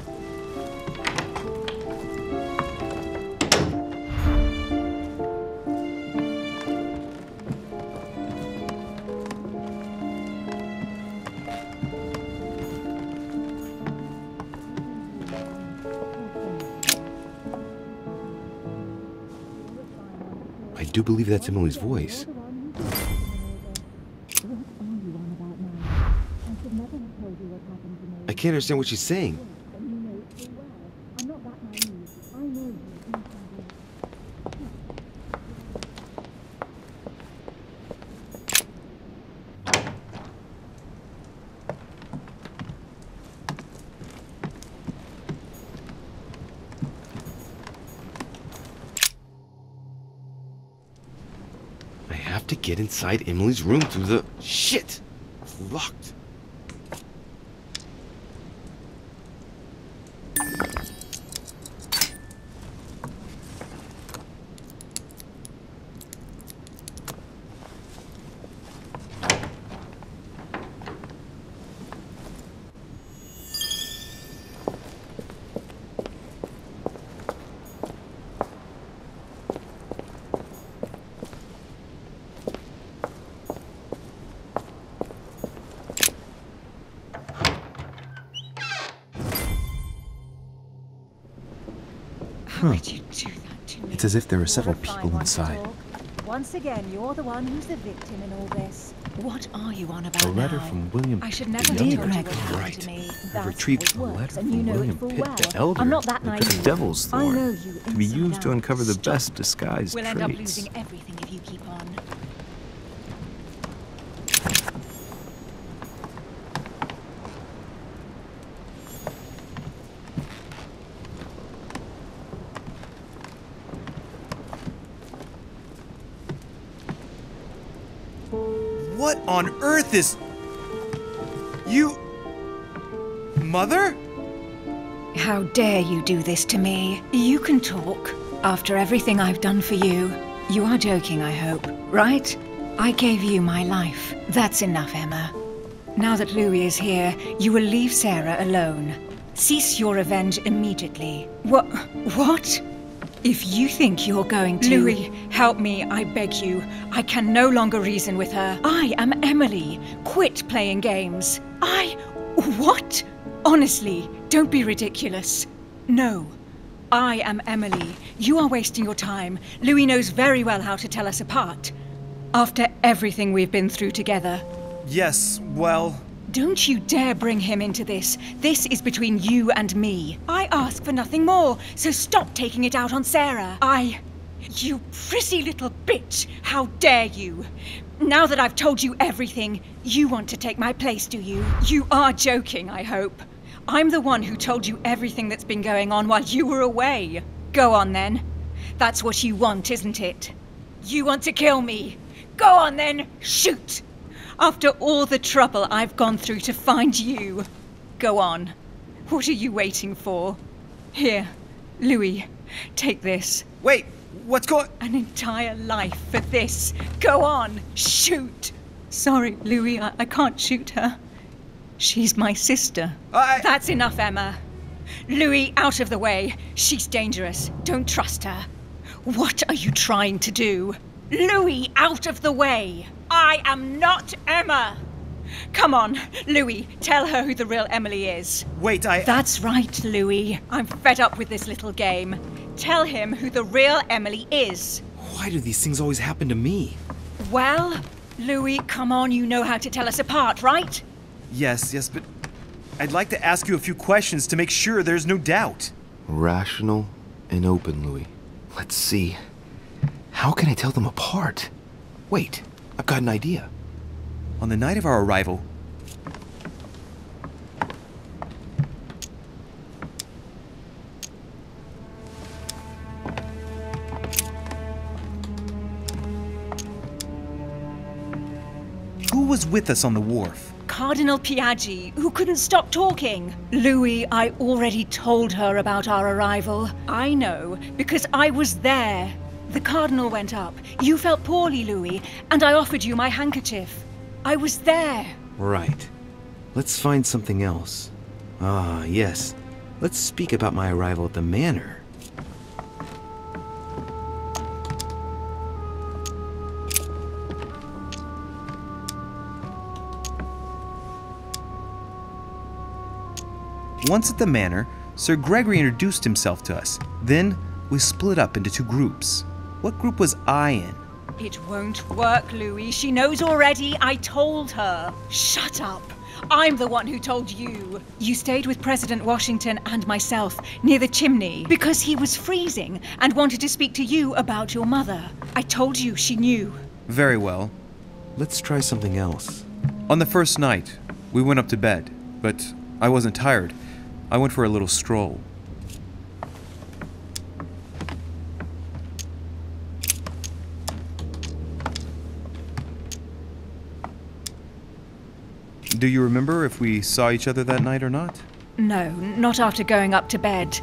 do believe that's Emily's voice. I can't understand what she's saying. I have to get inside Emily's room through the... Shit! It's locked. How could you do that to me? It's as if there are several people inside. Once again, you're the one who's the victim in all this. What are you on about A letter now? from William I should Pitt, never the have younger. told you what happened Right. to me. I've That's retrieved how a it letter works, and from you know William it full Pitt, well. the elder. I'm not that Look at naive. the Devil's I know Thorn. you To be inside used to out. uncover the Stop. best disguised We'll traits. end up losing everything if you keep on. What on earth is... You... Mother? How dare you do this to me? You can talk. After everything I've done for you. You are joking, I hope, right? I gave you my life. That's enough, Emma. Now that Louis is here, you will leave Sarah alone. Cease your revenge immediately. What? If you think you're going to... Louis, help me, I beg you. I can no longer reason with her. I am Emily. Quit playing games. What? Honestly, don't be ridiculous. No. I am Emily. You are wasting your time. Louis knows very well how to tell us apart. After everything we've been through together. Yes, well... Don't you dare bring him into this. This is between you and me. I ask for nothing more, so stop taking it out on Sarah. You prissy little bitch! How dare you! Now that I've told you everything, you want to take my place, do you? You are joking, I hope. I'm the one who told you everything that's been going on while you were away. Go on then. That's what you want, isn't it? You want to kill me. Go on then, shoot! After all the trouble I've gone through to find you. Go on. What are you waiting for? Here, Louis, take this. Wait, what's going... An entire life for this. Go on, shoot. Sorry, Louis, I can't shoot her. She's my sister. That's enough, Emma. Louis, out of the way. She's dangerous. Don't trust her. What are you trying to do? Louis, out of the way. I am not Emma. Come on, Louis, tell her who the real Emily is. Wait, That's right, Louis. I'm fed up with this little game. Tell him who the real Emily is. Why do these things always happen to me? Well, Louis, come on, you know how to tell us apart, right? Yes, but I'd like to ask you a few questions to make sure there's no doubt. Rational and open, Louis. Let's see. How can I tell them apart? Wait, I've got an idea. On the night of our arrival... Who was with us on the wharf? Cardinal Piaggi, who couldn't stop talking. Louis, I already told her about our arrival. I know, because I was there. The Cardinal went up. You felt poorly, Louis, and I offered you my handkerchief. I was there. Right. Let's find something else. Ah, yes. Let's speak about my arrival at the manor. Once at the manor, Sir Gregory introduced himself to us. Then we split up into two groups. What group was I in? It won't work, Louis. She knows already. I told her. Shut up. I'm the one who told you. You stayed with President Washington and myself near the chimney because he was freezing and wanted to speak to you about your mother. I told you she knew. Very well. Let's try something else. On the first night, we went up to bed, but I wasn't tired. I went for a little stroll. Do you remember if we saw each other that night or not? No, not after going up to bed.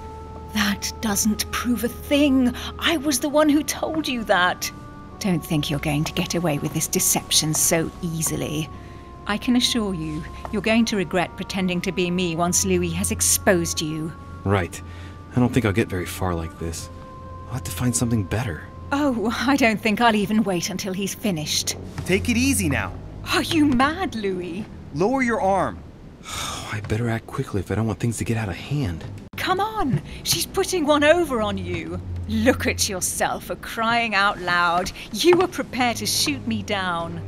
That doesn't prove a thing. I was the one who told you that. Don't think you're going to get away with this deception so easily. I can assure you, you're going to regret pretending to be me once Louis has exposed you. Right. I don't think I'll get very far like this. I'll have to find something better. Oh, I don't think I'll even wait until he's finished. Take it easy now. Are you mad, Louis? Lower your arm. I better act quickly if I don't want things to get out of hand. Come on, she's putting one over on you. Look at yourself, for crying out loud. You were prepared to shoot me down.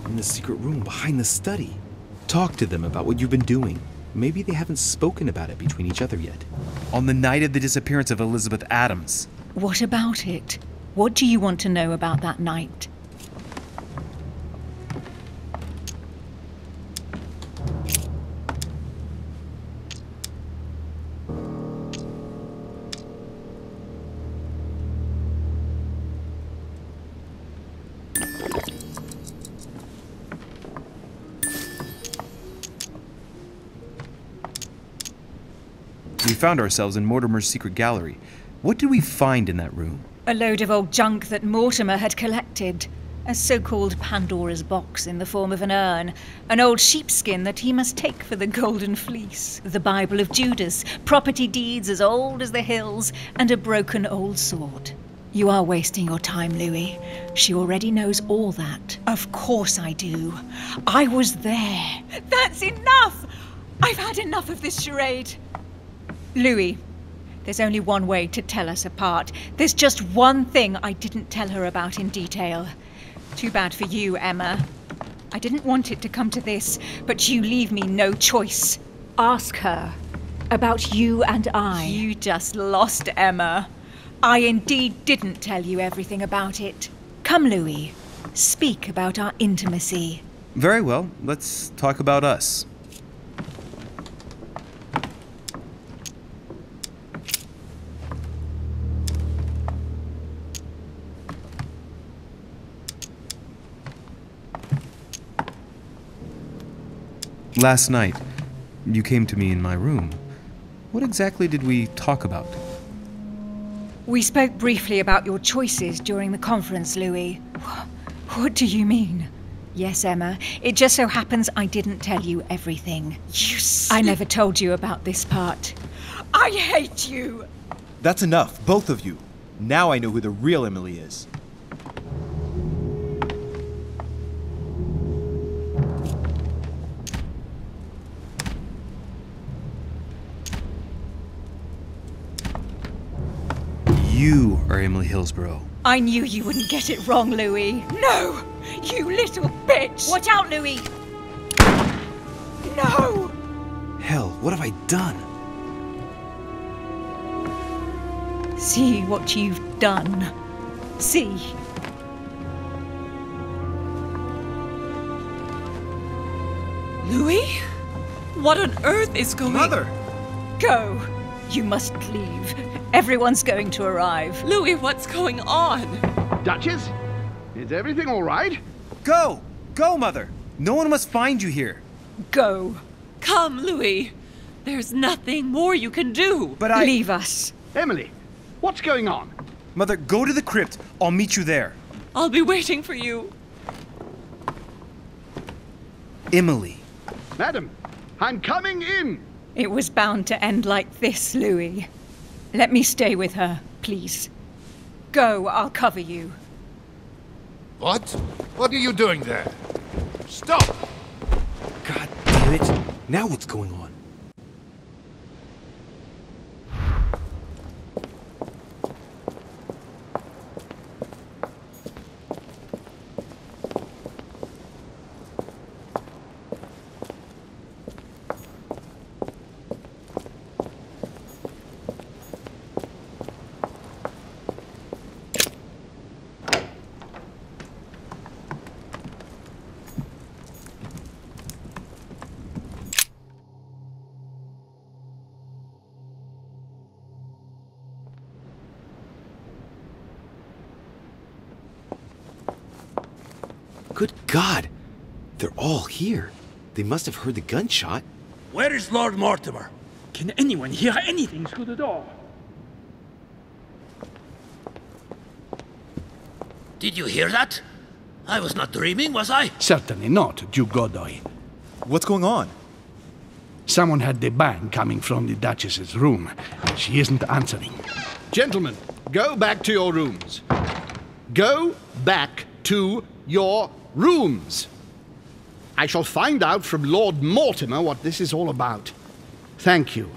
In the secret room behind the study. Talk to them about what you've been doing. Maybe they haven't spoken about it between each other yet. On the night of the disappearance of Elizabeth Adams. What about it? What do you want to know about that night? We found ourselves in Mortimer's secret gallery. What did we find in that room? A load of old junk that Mortimer had collected. A so-called Pandora's box in the form of an urn. An old sheepskin that he must take for the Golden Fleece. The Bible of Judas. Property deeds as old as the hills. And a broken old sword. You are wasting your time, Louis. She already knows all that. Of course I do. I was there. That's enough! I've had enough of this charade. Louis, there's only one way to tell us apart. There's just one thing I didn't tell her about in detail. Too bad for you, Emma. I didn't want it to come to this, but you leave me no choice. Ask her about you and I. You just lost, Emma. I indeed didn't tell you everything about it. Come, Louis. Speak about our intimacy. Very well. Let's talk about us. Last night, you came to me in my room. What exactly did we talk about? We spoke briefly about your choices during the conference, Louis. What do you mean? Yes, Emma. It just so happens I didn't tell you everything. I never told you about this part. I hate you! That's enough, both of you. Now I know who the real Emily is. You are Emily Hillsborough. I knew you wouldn't get it wrong, Louis. No! You little bitch! Watch out, Louis! No! Hell, what have I done? See what you've done. See. Louis? What on earth is going on? Mother! Go. You must leave. Everyone's going to arrive. Louis, what's going on? Duchess? Is everything all right? Go! Go, Mother! No one must find you here. Go. Come, Louis. There's nothing more you can do. But I... Leave us. Emily, what's going on? Mother, go to the crypt. I'll meet you there. I'll be waiting for you. Emily. Madam, I'm coming in. It was bound to end like this, Louis. Let me stay with her, please. Go, I'll cover you. What? What are you doing there? Stop! God damn it. Now what's going on? Good God! They're all here. They must have heard the gunshot. Where is Lord Mortimer? Can anyone hear anything through the door? Did you hear that? I was not dreaming, was I? Certainly not, Duke Godoy. What's going on? Someone had the bang coming from the Duchess's room. She isn't answering. Gentlemen, go back to your rooms. Go back to your rooms. I shall find out from Lord Mortimer what this is all about. Thank you.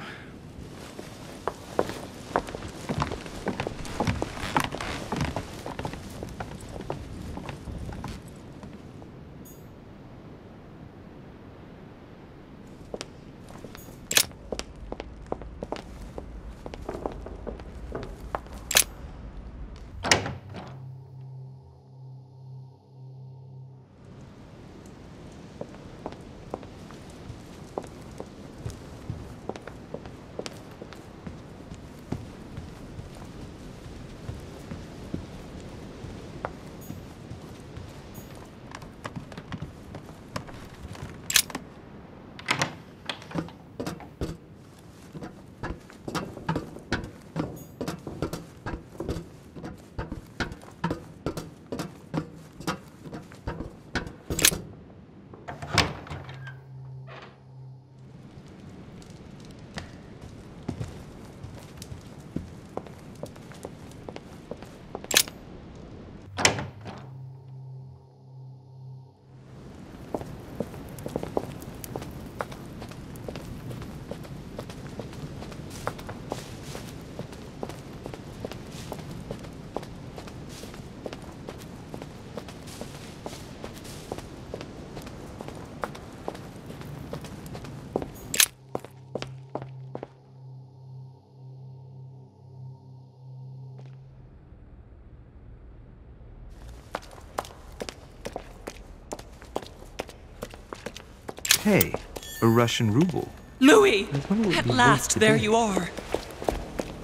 Hey, a Russian ruble. Louis! At last, there you are.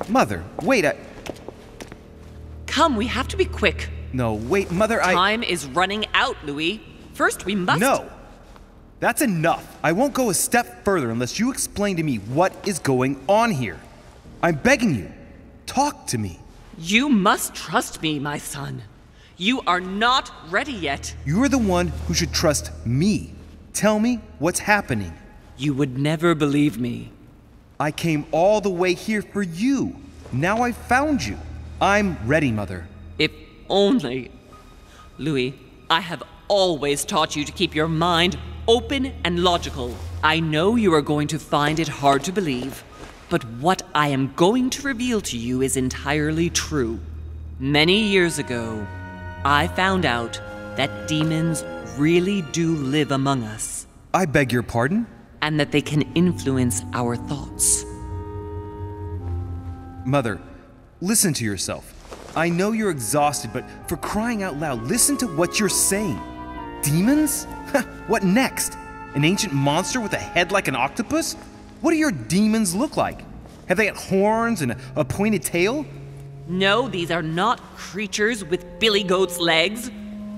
Mother, wait, Come, we have to be quick. No, wait, Mother, Time is running out, Louis. First, we must... No! That's enough. I won't go a step further unless you explain to me what is going on here. I'm begging you. Talk to me. You must trust me, my son. You are not ready yet. You're the one who should trust me. Tell me what's happening. You would never believe me. I came all the way here for you. Now I've found you. I'm ready, Mother. If only... Louis, I have always taught you to keep your mind open and logical. I know you are going to find it hard to believe, but what I am going to reveal to you is entirely true. Many years ago, I found out that demons really do live among us. I beg your pardon? And that they can influence our thoughts. Mother, listen to yourself. I know you're exhausted, but for crying out loud, listen to what you're saying. Demons? What next? An ancient monster with a head like an octopus? What do your demons look like? Have they got horns and a pointed tail? No, these are not creatures with billy goat's legs.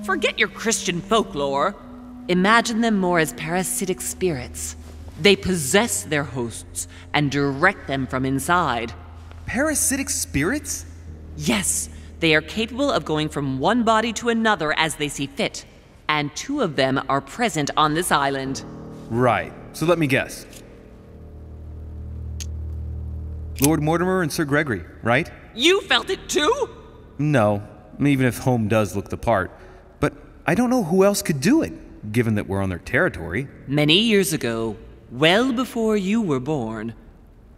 Forget your Christian folklore. Imagine them more as parasitic spirits. They possess their hosts and direct them from inside. Parasitic spirits? Yes, they are capable of going from one body to another as they see fit. And 2 of them are present on this island. Right, so let me guess. Lord Mortimer and Sir Gregory, right? You felt it too? No, even if Home does look the part. But I don't know who else could do it, given that we're on their territory. Many years ago, well before you were born,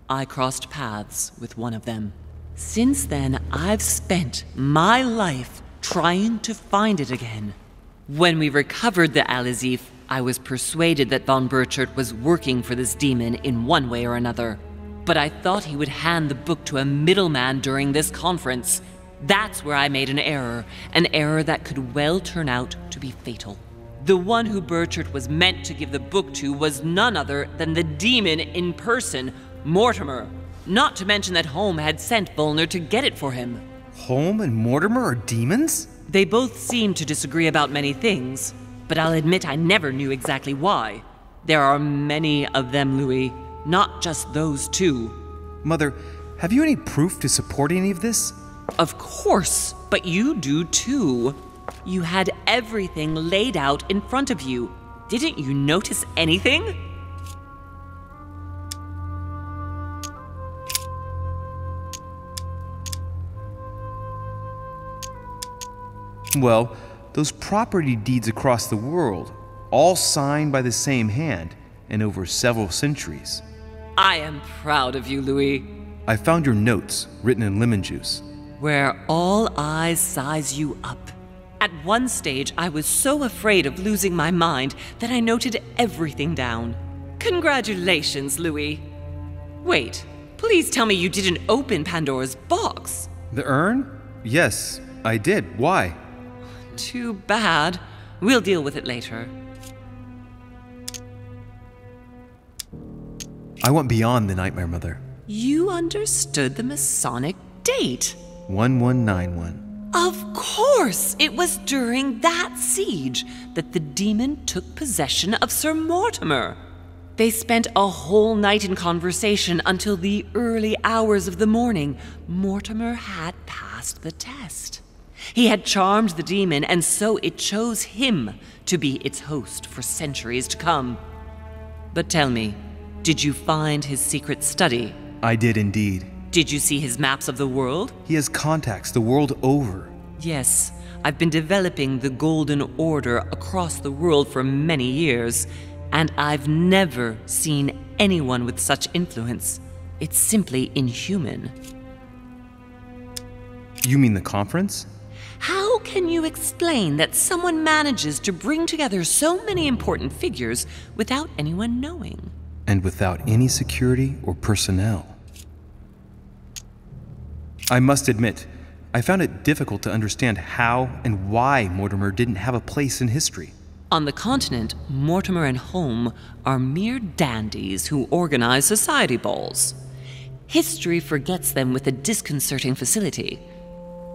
I crossed paths with one of them. Since then, I've spent my life trying to find it again. When we recovered the Alizif, I was persuaded that von Burchard was working for this demon in one way or another. But I thought he would hand the book to a middleman during this conference. That's where I made an error that could well turn out to be fatal. The one who Burchard was meant to give the book to was none other than the demon in person, Mortimer. Not to mention that Home had sent Volner to get it for him. Home and Mortimer are demons? They both seem to disagree about many things. but I'll admit I never knew exactly why. There are many of them, Louis, not just those two. Mother, have you any proof to support any of this? Of course, but you do too. You had everything laid out in front of you. Didn't you notice anything? Well, those property deeds across the world, all signed by the same hand and over several centuries. I am proud of you, Louis. I found your notes written in lemon juice. Where all eyes size you up. At one stage, I was so afraid of losing my mind that I noted everything down. Congratulations, Louis. Wait, please tell me you didn't open Pandora's box. The urn? Yes, I did. Why? Too bad. We'll deal with it later. I went beyond the nightmare, Mother. You understood the Masonic date. 1191. Of course! It was during that siege that the demon took possession of Sir Mortimer. They spent a whole night in conversation until the early hours of the morning. Mortimer had passed the test. He had charmed the demon, and so it chose him to be its host for centuries to come. But tell me, did you find his secret study? I did indeed. Did you see his maps of the world? He has contacts the world over. Yes, I've been developing the Golden Order across the world for many years, and I've never seen anyone with such influence. It's simply inhuman. You mean the conference? How can you explain that someone manages to bring together so many important figures without anyone knowing? And without any security or personnel. I must admit, I found it difficult to understand how and why Mortimer didn't have a place in history. On the continent, Mortimer and Home are mere dandies who organize society balls. History forgets them with a disconcerting facility.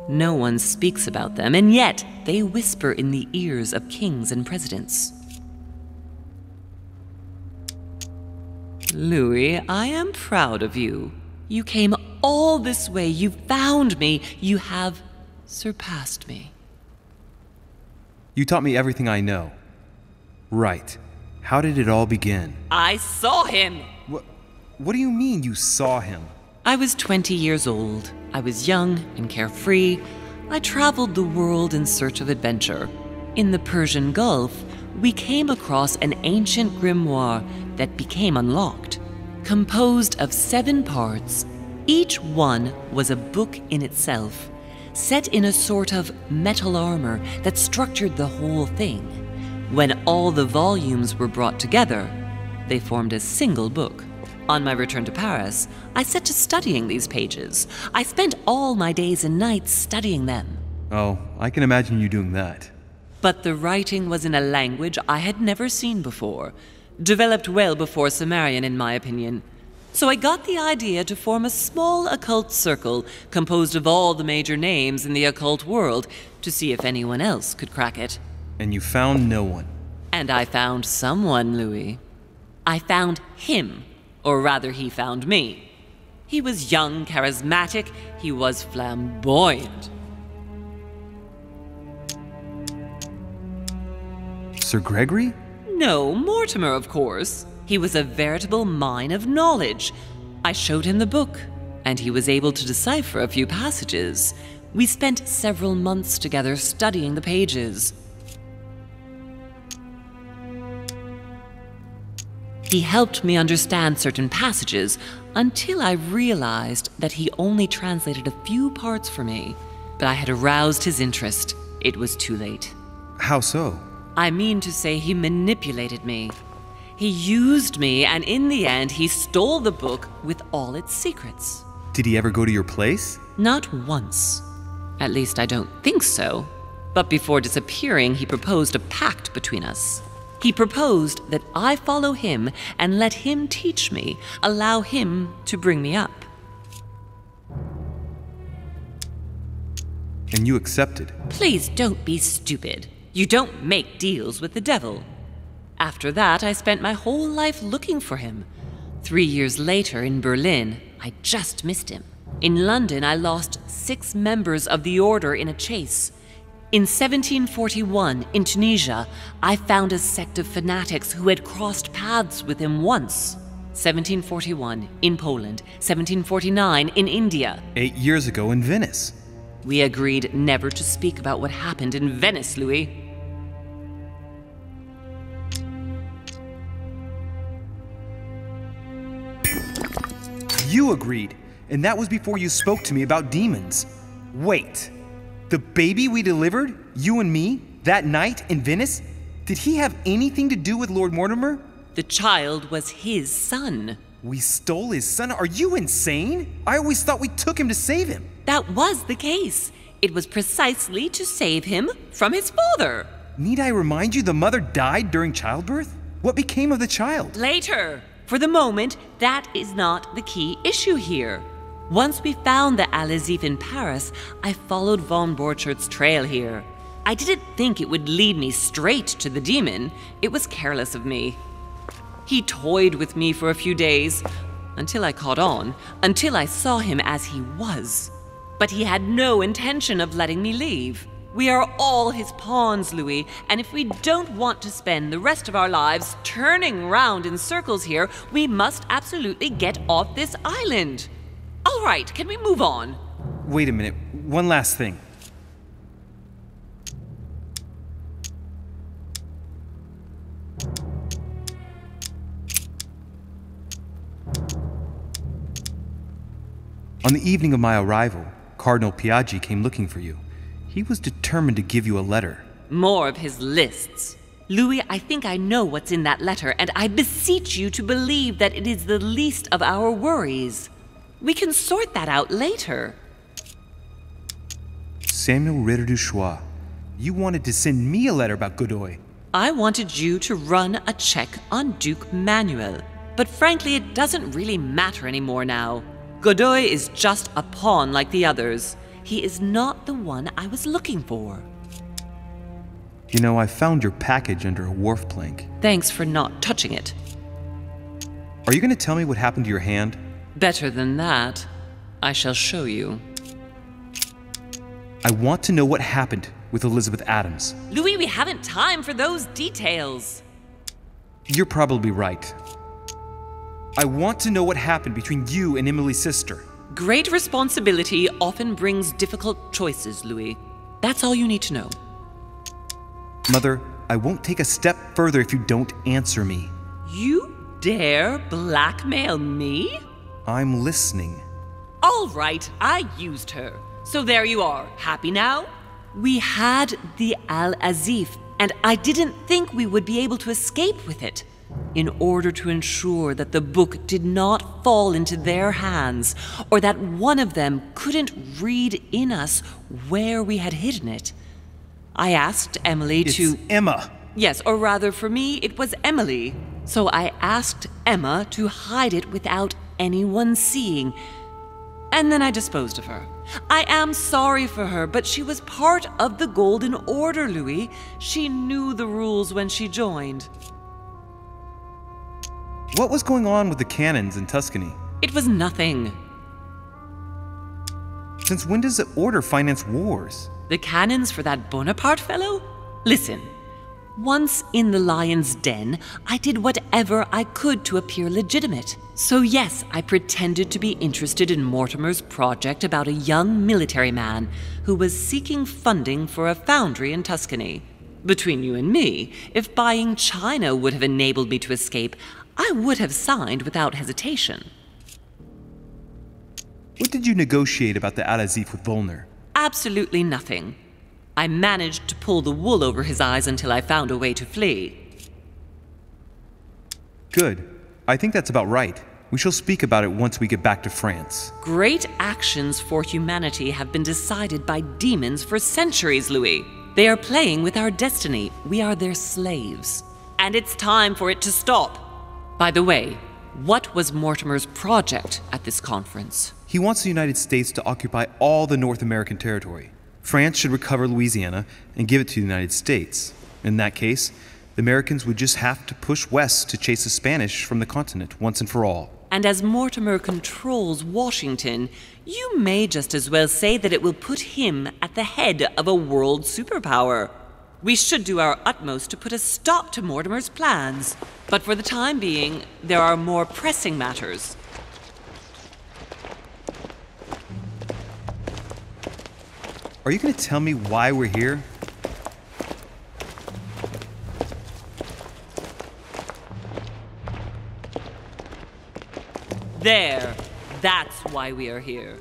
No one speaks about them, and yet they whisper in the ears of kings and presidents. Louis, I am proud of you. You came all this way, you found me, you have surpassed me. You taught me everything I know. Right. How did it all begin? I saw him! What do you mean you saw him? I was 20 years old. I was young and carefree. I traveled the world in search of adventure. In the Persian Gulf, we came across an ancient grimoire that became unlocked. Composed of 7 parts, each one was a book in itself, set in a sort of metal armor that structured the whole thing. When all the volumes were brought together, they formed a single book. On my return to Paris, I set to studying these pages. I spent all my days and nights studying them. Oh, I can imagine you doing that. But the writing was in a language I had never seen before, developed well before Sumerian, in my opinion. So I got the idea to form a small occult circle composed of all the major names in the occult world to see if anyone else could crack it. And you found no one. And I found someone, Louis. I found him. Or rather, he found me. He was young, charismatic, he was flamboyant. Sir Gregory? No, Mortimer, of course. He was a veritable mine of knowledge. I showed him the book, and he was able to decipher a few passages. We spent several months together studying the pages. He helped me understand certain passages until I realized that he only translated a few parts for me. But I had aroused his interest. It was too late. How so? I mean to say he manipulated me. He used me, and in the end, he stole the book with all its secrets. Did he ever go to your place? Not once. At least I don't think so. But before disappearing, he proposed a pact between us. He proposed that I follow him and let him teach me, allow him to bring me up. And you accepted? Please don't be stupid. You don't make deals with the devil. After that, I spent my whole life looking for him. 3 years later, in Berlin, I just missed him. In London, I lost 6 members of the Order in a chase. In 1741, in Tunisia, I found a sect of fanatics who had crossed paths with him once. 1741, in Poland. 1749, in India. 8 years ago in Venice. We agreed never to speak about what happened in Venice, Louis. You agreed, and that was before you spoke to me about demons. Wait, the baby we delivered, you and me, that night in Venice, did he have anything to do with Lord Mortimer? The child was his son. We stole his son? Are you insane? I always thought we took him to save him. That was the case. It was precisely to save him from his father. Need I remind you the mother died during childbirth? What became of the child? Later. For the moment, that is not the key issue here. Once we found the Al-Azif in Paris, I followed von Borchardt's trail here. I didn't think it would lead me straight to the demon. It was careless of me. He toyed with me for a few days, until I caught on, until I saw him as he was. But he had no intention of letting me leave. We are all his pawns, Louis, and if we don't want to spend the rest of our lives turning round in circles here, we must absolutely get off this island. All right, can we move on? Wait a minute, one last thing. On the evening of my arrival, Cardinal Piaggi came looking for you. He was determined to give you a letter. More of his lists. Louis, I think I know what's in that letter, and I beseech you to believe that it is the least of our worries. We can sort that out later. Samuel Ritter du Choix, you wanted to send me a letter about Godoy. I wanted you to run a check on Duke Manuel, but frankly, it doesn't really matter anymore now. Godoy is just a pawn like the others. He is not the one I was looking for. You know, I found your package under a wharf plank. Thanks for not touching it. Are you going to tell me what happened to your hand? Better than that. I shall show you. I want to know what happened with Elizabeth Adams. Louis, we haven't time for those details. You're probably right. I want to know what happened between you and Emily's sister. Great responsibility often brings difficult choices, Louis. That's all you need to know. Mother, I won't take a step further if you don't answer me. You dare blackmail me? I'm listening. All right, I used her. So there you are. Happy now? We had the Al-Azif, and I didn't think we would be able to escape with it. In order to ensure that the book did not fall into their hands, or that one of them couldn't read in us where we had hidden it, I asked Emily to... It's Emma. Yes, or rather for me, it was Emily. So I asked Emma to hide it without anyone seeing, and then I disposed of her. I am sorry for her, but she was part of the Golden Order, Louis. She knew the rules when she joined. What was going on with the cannons in Tuscany? It was nothing. Since when does the Order finance wars? The cannons for that Bonaparte fellow? Listen, once in the lion's den, I did whatever I could to appear legitimate. So yes, I pretended to be interested in Mortimer's project about a young military man who was seeking funding for a foundry in Tuscany. Between you and me, if buying China would have enabled me to escape, I would have signed without hesitation. What did you negotiate about the Al-Azif with Volner? Absolutely nothing. I managed to pull the wool over his eyes until I found a way to flee. Good. I think that's about right. We shall speak about it once we get back to France. Great actions for humanity have been decided by demons for centuries, Louis. They are playing with our destiny. We are their slaves. And it's time for it to stop. By the way, what was Mortimer's project at this conference? He wants the United States to occupy all the North American territory. France should recover Louisiana and give it to the United States. In that case, the Americans would just have to push west to chase the Spanish from the continent once and for all. And as Mortimer controls Washington, you may just as well say that it will put him at the head of a world superpower. We should do our utmost to put a stop to Mortimer's plans. But for the time being, there are more pressing matters. Are you going to tell me why we're here? There. That's why we are here.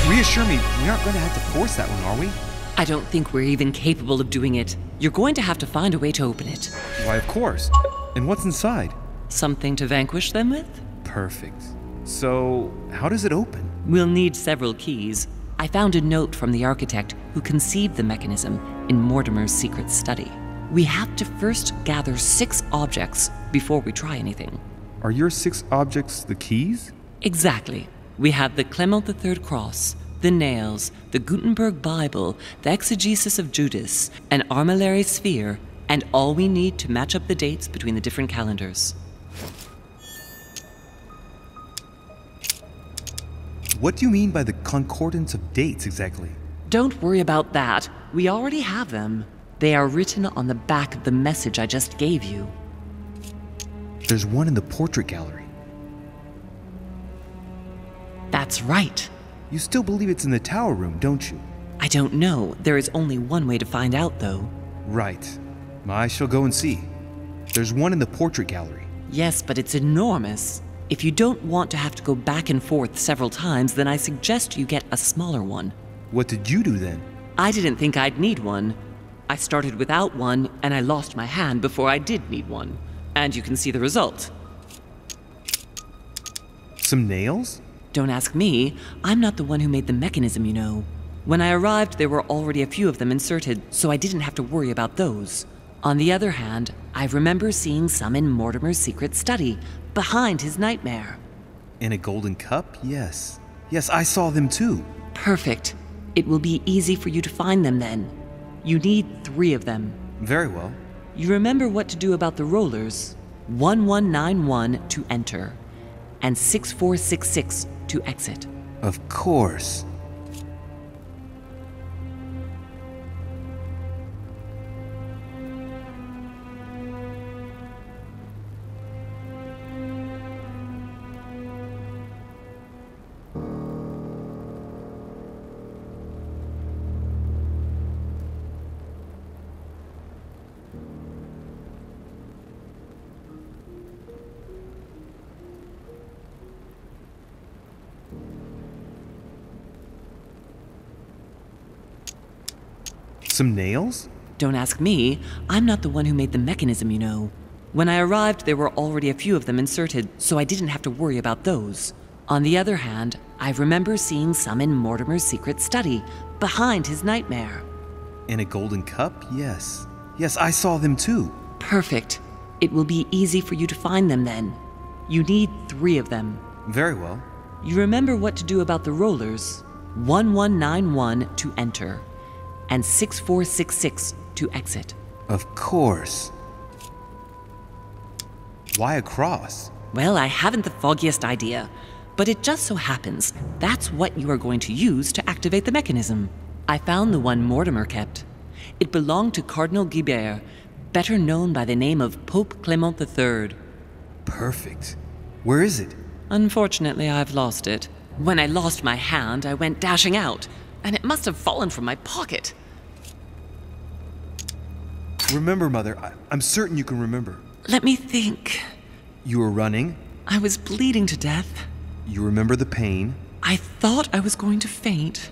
Reassure me, we aren't going to have to force that one, are we? I don't think we're even capable of doing it. You're going to have to find a way to open it. Why, of course. And what's inside? Something to vanquish them with? Perfect. So, how does it open? We'll need several keys. I found a note from the architect who conceived the mechanism in Mortimer's secret study. We have to first gather 6 objects before we try anything. Are your 6 objects the keys? Exactly. We have the Clement III cross, the nails, the Gutenberg Bible, the exegesis of Judas, an armillary sphere, and all we need to match up the dates between the different calendars. What do you mean by the concordance of dates exactly? Don't worry about that. We already have them. They are written on the back of the message I just gave you. There's one in the portrait gallery. That's right. You still believe it's in the tower room, don't you? I don't know. There is only one way to find out, though. Right. I shall go and see. There's one in the portrait gallery. Yes, but it's enormous. If you don't want to have to go back and forth several times, then I suggest you get a smaller one. What did you do then? I didn't think I'd need one. I started without one, and I lost my hand before I did need one. And you can see the result. Some nails? Don't ask me. I'm not the one who made the mechanism, you know. When I arrived, there were already a few of them inserted, so I didn't have to worry about those. On the other hand, I remember seeing some in Mortimer's secret study, behind his nightmare. In a golden cup? Yes. Yes, I saw them too. Perfect. It will be easy for you to find them then. You need 3 of them. Very well. You remember what to do about the rollers. 1191 to enter, and 6466 to exit. Of course. Some nails? Don't ask me. I'm not the one who made the mechanism, you know. When I arrived, there were already a few of them inserted, so I didn't have to worry about those. On the other hand, I remember seeing some in Mortimer's secret study, behind his nightmare. In a golden cup? Yes. Yes, I saw them too. Perfect. It will be easy for you to find them then. You need 3 of them. Very well. You remember what to do about the rollers. 1191 to enter, and 6466 to exit. Of course. Why a cross? Well, I haven't the foggiest idea, but it just so happens that's what you are going to use to activate the mechanism. I found the one Mortimer kept. It belonged to Cardinal Guibert, better known by the name of Pope Clement III. Perfect. Where is it? Unfortunately, I've lost it. When I lost my hand, I went dashing out, and it must have fallen from my pocket. Remember, Mother. I'm certain you can remember. Let me think. You were running? I was bleeding to death. You remember the pain? I thought I was going to faint.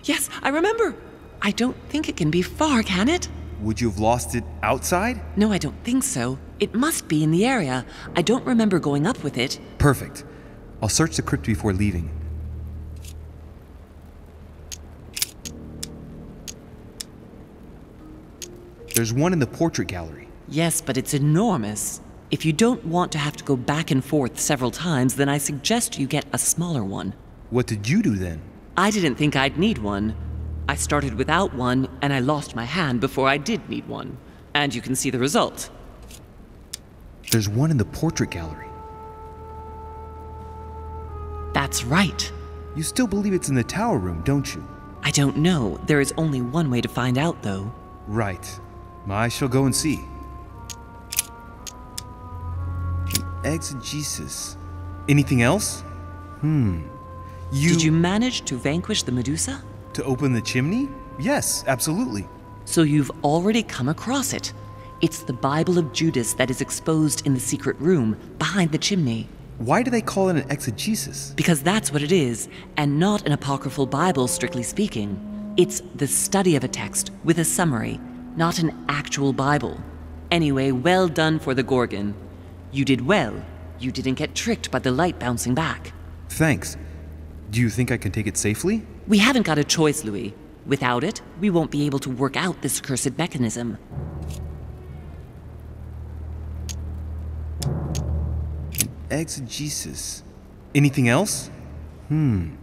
Yes, I remember. I don't think it can be far, can it? Would you have lost it outside? No, I don't think so. It must be in the area. I don't remember going up with it. Perfect. I'll search the crypt before leaving. There's one in the portrait gallery. Yes, but it's enormous. If you don't want to have to go back and forth several times, then I suggest you get a smaller one. What did you do then? I didn't think I'd need one. I started without one, and I lost my hand before I did need one. And you can see the result. There's one in the portrait gallery. That's right. You still believe it's in the tower room, don't you? I don't know. There is only one way to find out, though. Right. I shall go and see. Exegesis. Anything else? Did you manage to vanquish the Medusa? To open the chimney? Yes, absolutely. So you've already come across it. It's the Bible of Judas that is exposed in the secret room behind the chimney. Why do they call it an exegesis? Because that's what it is, and not an apocryphal Bible, strictly speaking. It's the study of a text with a summary, not an actual Bible. Anyway, well done for the Gorgon. You did well. You didn't get tricked by the light bouncing back. Thanks. Do you think I can take it safely? We haven't got a choice, Louis. Without it, we won't be able to work out this cursed mechanism. Exegesis. Anything else? Did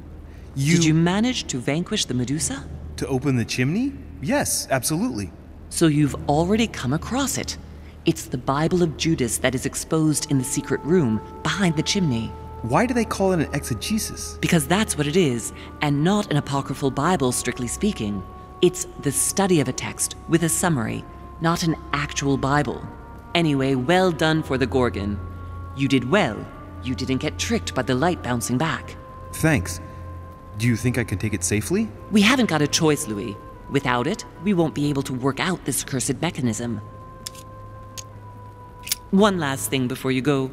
you manage to vanquish the Medusa? To open the chimney? Yes, absolutely. So you've already come across it. It's the Bible of Judas that is exposed in the secret room behind the chimney. Why do they call it an exegesis? Because that's what it is, and not an apocryphal Bible, strictly speaking. It's the study of a text with a summary, not an actual Bible. Anyway, well done for the Gorgon. You did well. You didn't get tricked by the light bouncing back. Thanks. Do you think I can take it safely? We haven't got a choice, Louis. Without it, we won't be able to work out this cursed mechanism. One last thing before you go.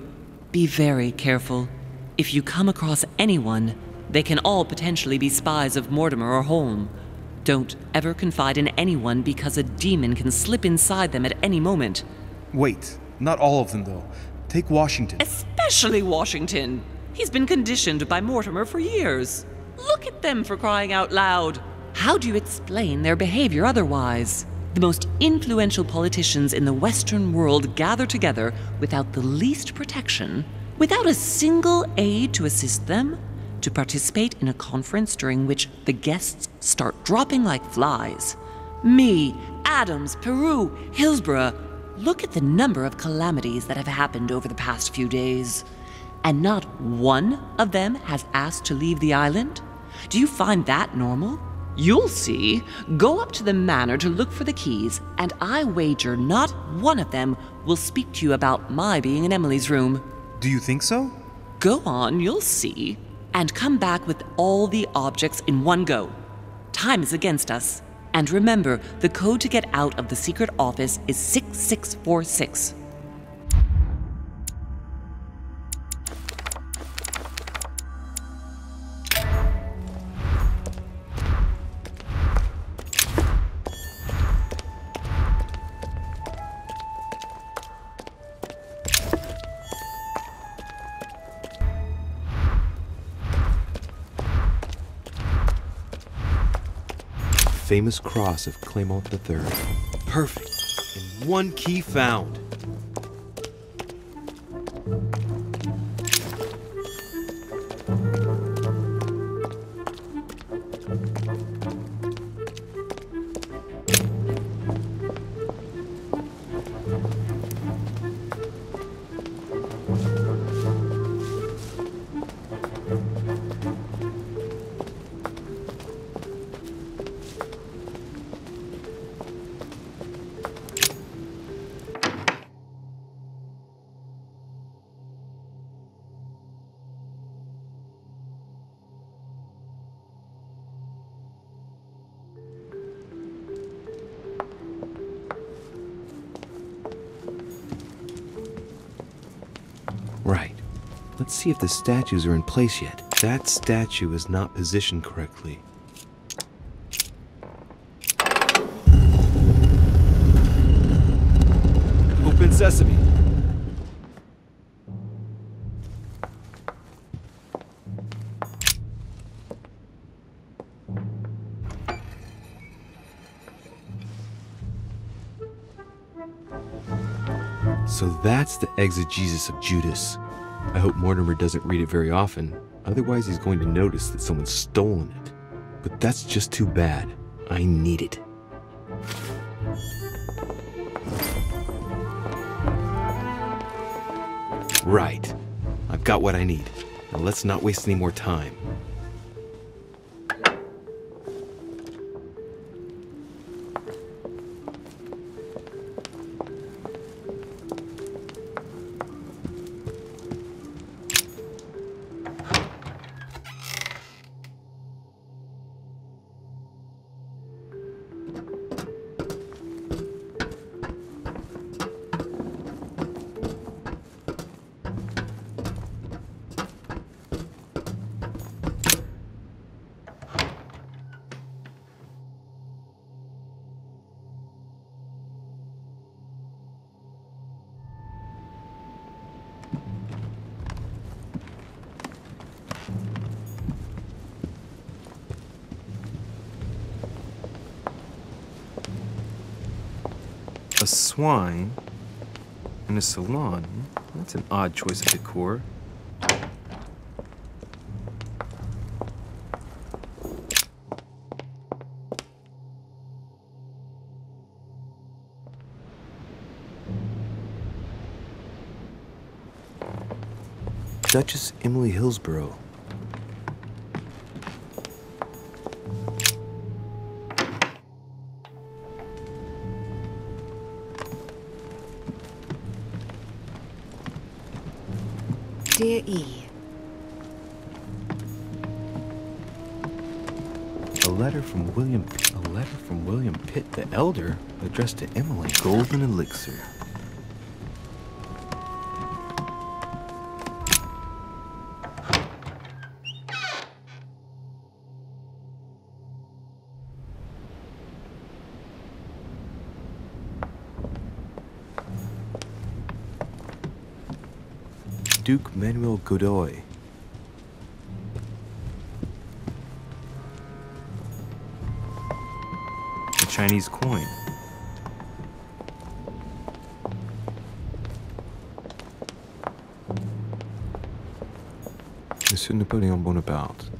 Be very careful. If you come across anyone, they can all potentially be spies of Mortimer or Holm. Don't ever confide in anyone because a demon can slip inside them at any moment. Wait, not all of them though. Take Washington. Especially Washington. He's been conditioned by Mortimer for years. Look at them, for crying out loud. How do you explain their behavior otherwise? The most influential politicians in the Western world gather together without the least protection, without a single aid to assist them, to participate in a conference during which the guests start dropping like flies. Me, Adams, Peru, Hillsborough. Look at the number of calamities that have happened over the past few days. And not one of them has asked to leave the island? Do you find that normal? You'll see. Go up to the manor to look for the keys, and I wager not one of them will speak to you about my being in Emily's room. Do you think so? Go on, you'll see. And come back with all the objects in one go. Time is against us. And remember, the code to get out of the secret office is 6646. Famous cross of Clement III. Perfect. And one key found. Right. Let's see if the statues are in place yet. That statue is not positioned correctly. Open sesame. So that's the exegesis of Judas. I hope Mortimer doesn't read it very often, otherwise he's going to notice that someone's stolen it. But that's just too bad. I need it. Right. I've got what I need. Now let's not waste any more time. A swine and a salon. That's an odd choice of decor. Duchess Emily Hillsborough. Dear E. A letter from William Pitt the Elder, addressed to Emily. Golden elixir. Duke Manuel Godoy. A Chinese coin. Monsieur Napoleon Bonaparte.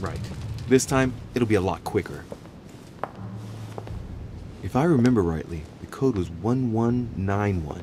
Right. This time, it'll be a lot quicker. If I remember rightly, the code was 1191.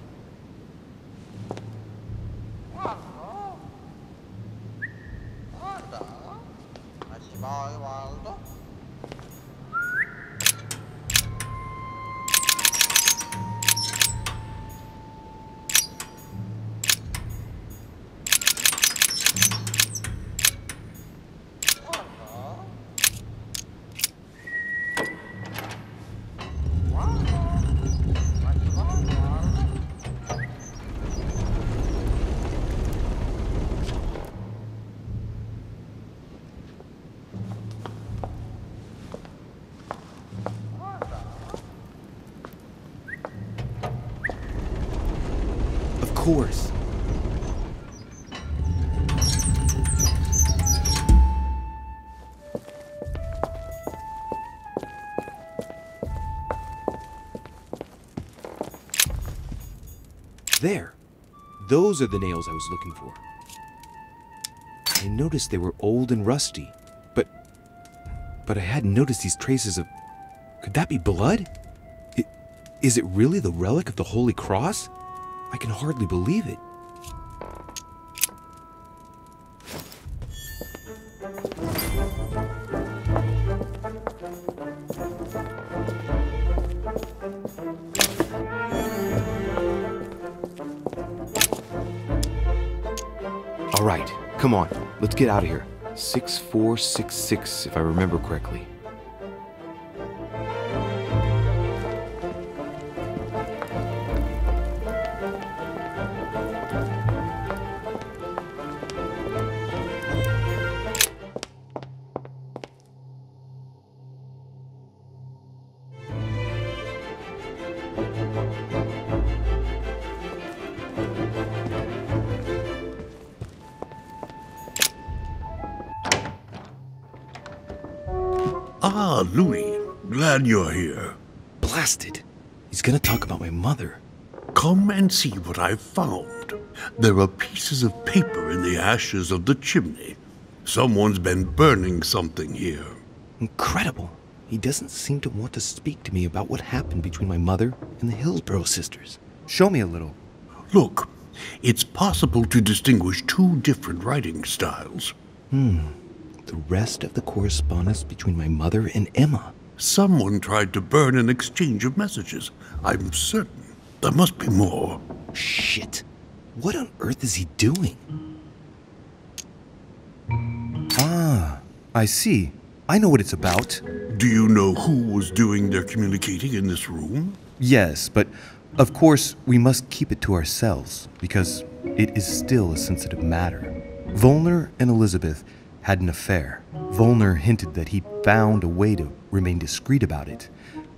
course. There. Those are the nails I was looking for. I noticed they were old and rusty, but I hadn't noticed these traces of... Could that be blood? Is it really the relic of the Holy Cross? I can hardly believe it. All right, come on, let's get out of here. 6466, if I remember correctly. Ah, Louis. Glad you're here. Blasted. He's gonna talk about my mother. Come and see what I've found. There are pieces of paper in the ashes of the chimney. Someone's been burning something here. Incredible. He doesn't seem to want to speak to me about what happened between my mother and the Hillsborough sisters. Show me a little. Look, it's possible to distinguish two different writing styles. The rest of the correspondence between my mother and Emma. Someone tried to burn an exchange of messages. I'm certain. There must be more. Shit. What on earth is he doing? Ah, I see. I know what it's about. Do you know who was doing their communicating in this room? Yes, but of course we must keep it to ourselves, because it is still a sensitive matter. Volner and Elizabeth had an affair. Volner hinted that he found a way to remain discreet about it.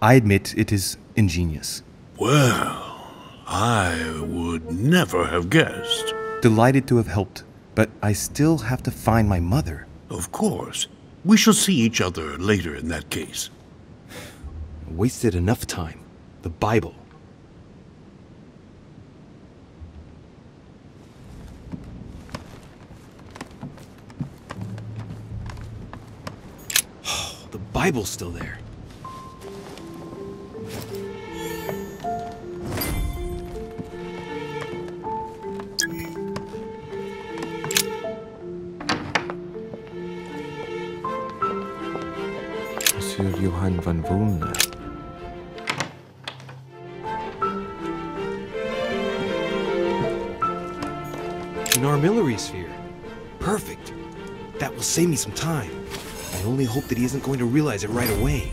I admit it is ingenious. Well, I would never have guessed. Delighted to have helped, but I still have to find my mother. Of course. We shall see each other later in that case. Wasted enough time. The Bible. The Bible's still there. Monsieur Johann van Volner. An armillary sphere. Perfect. That will save me some time. I only hope that he isn't going to realize it right away.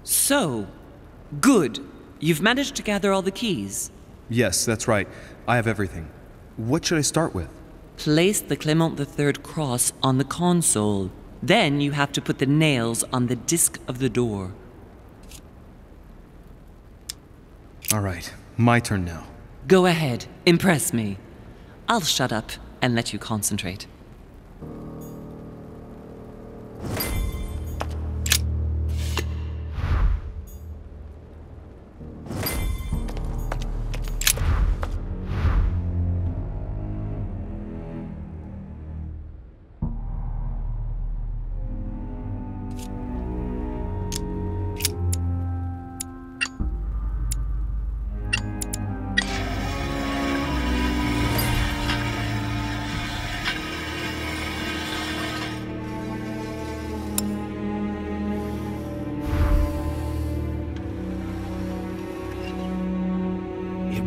So, good. You've managed to gather all the keys. Yes, that's right. I have everything. What should I start with? Place the Clement III cross on the console. Then you have to put the nails on the disc of the door. All right, my turn now. Go ahead, impress me. I'll shut up and let you concentrate.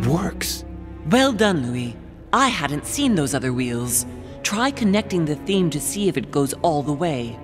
Works. Well done, Louis. I hadn't seen those other wheels. Try connecting the theme to see if it goes all the way.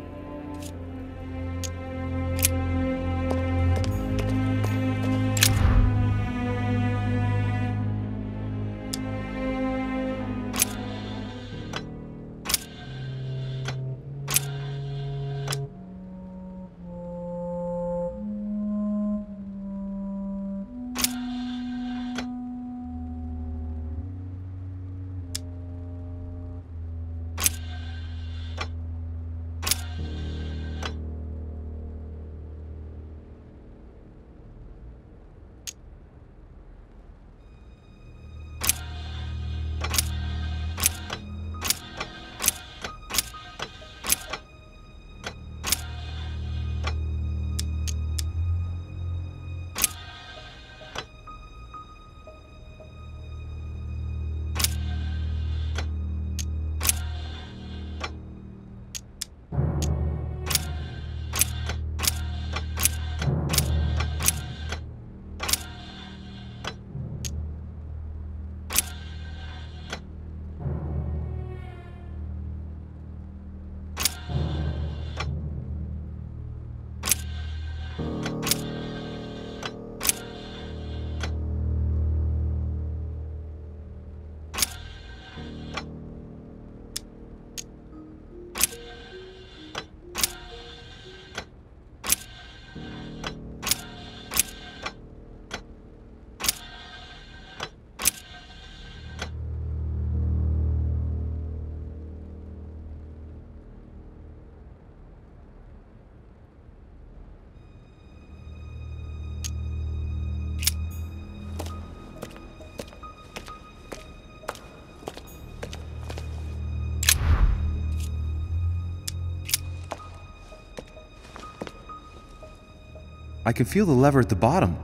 I can feel the lever at the bottom.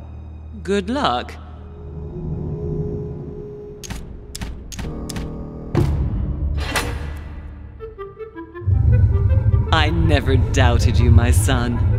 Good luck. I never doubted you, my son.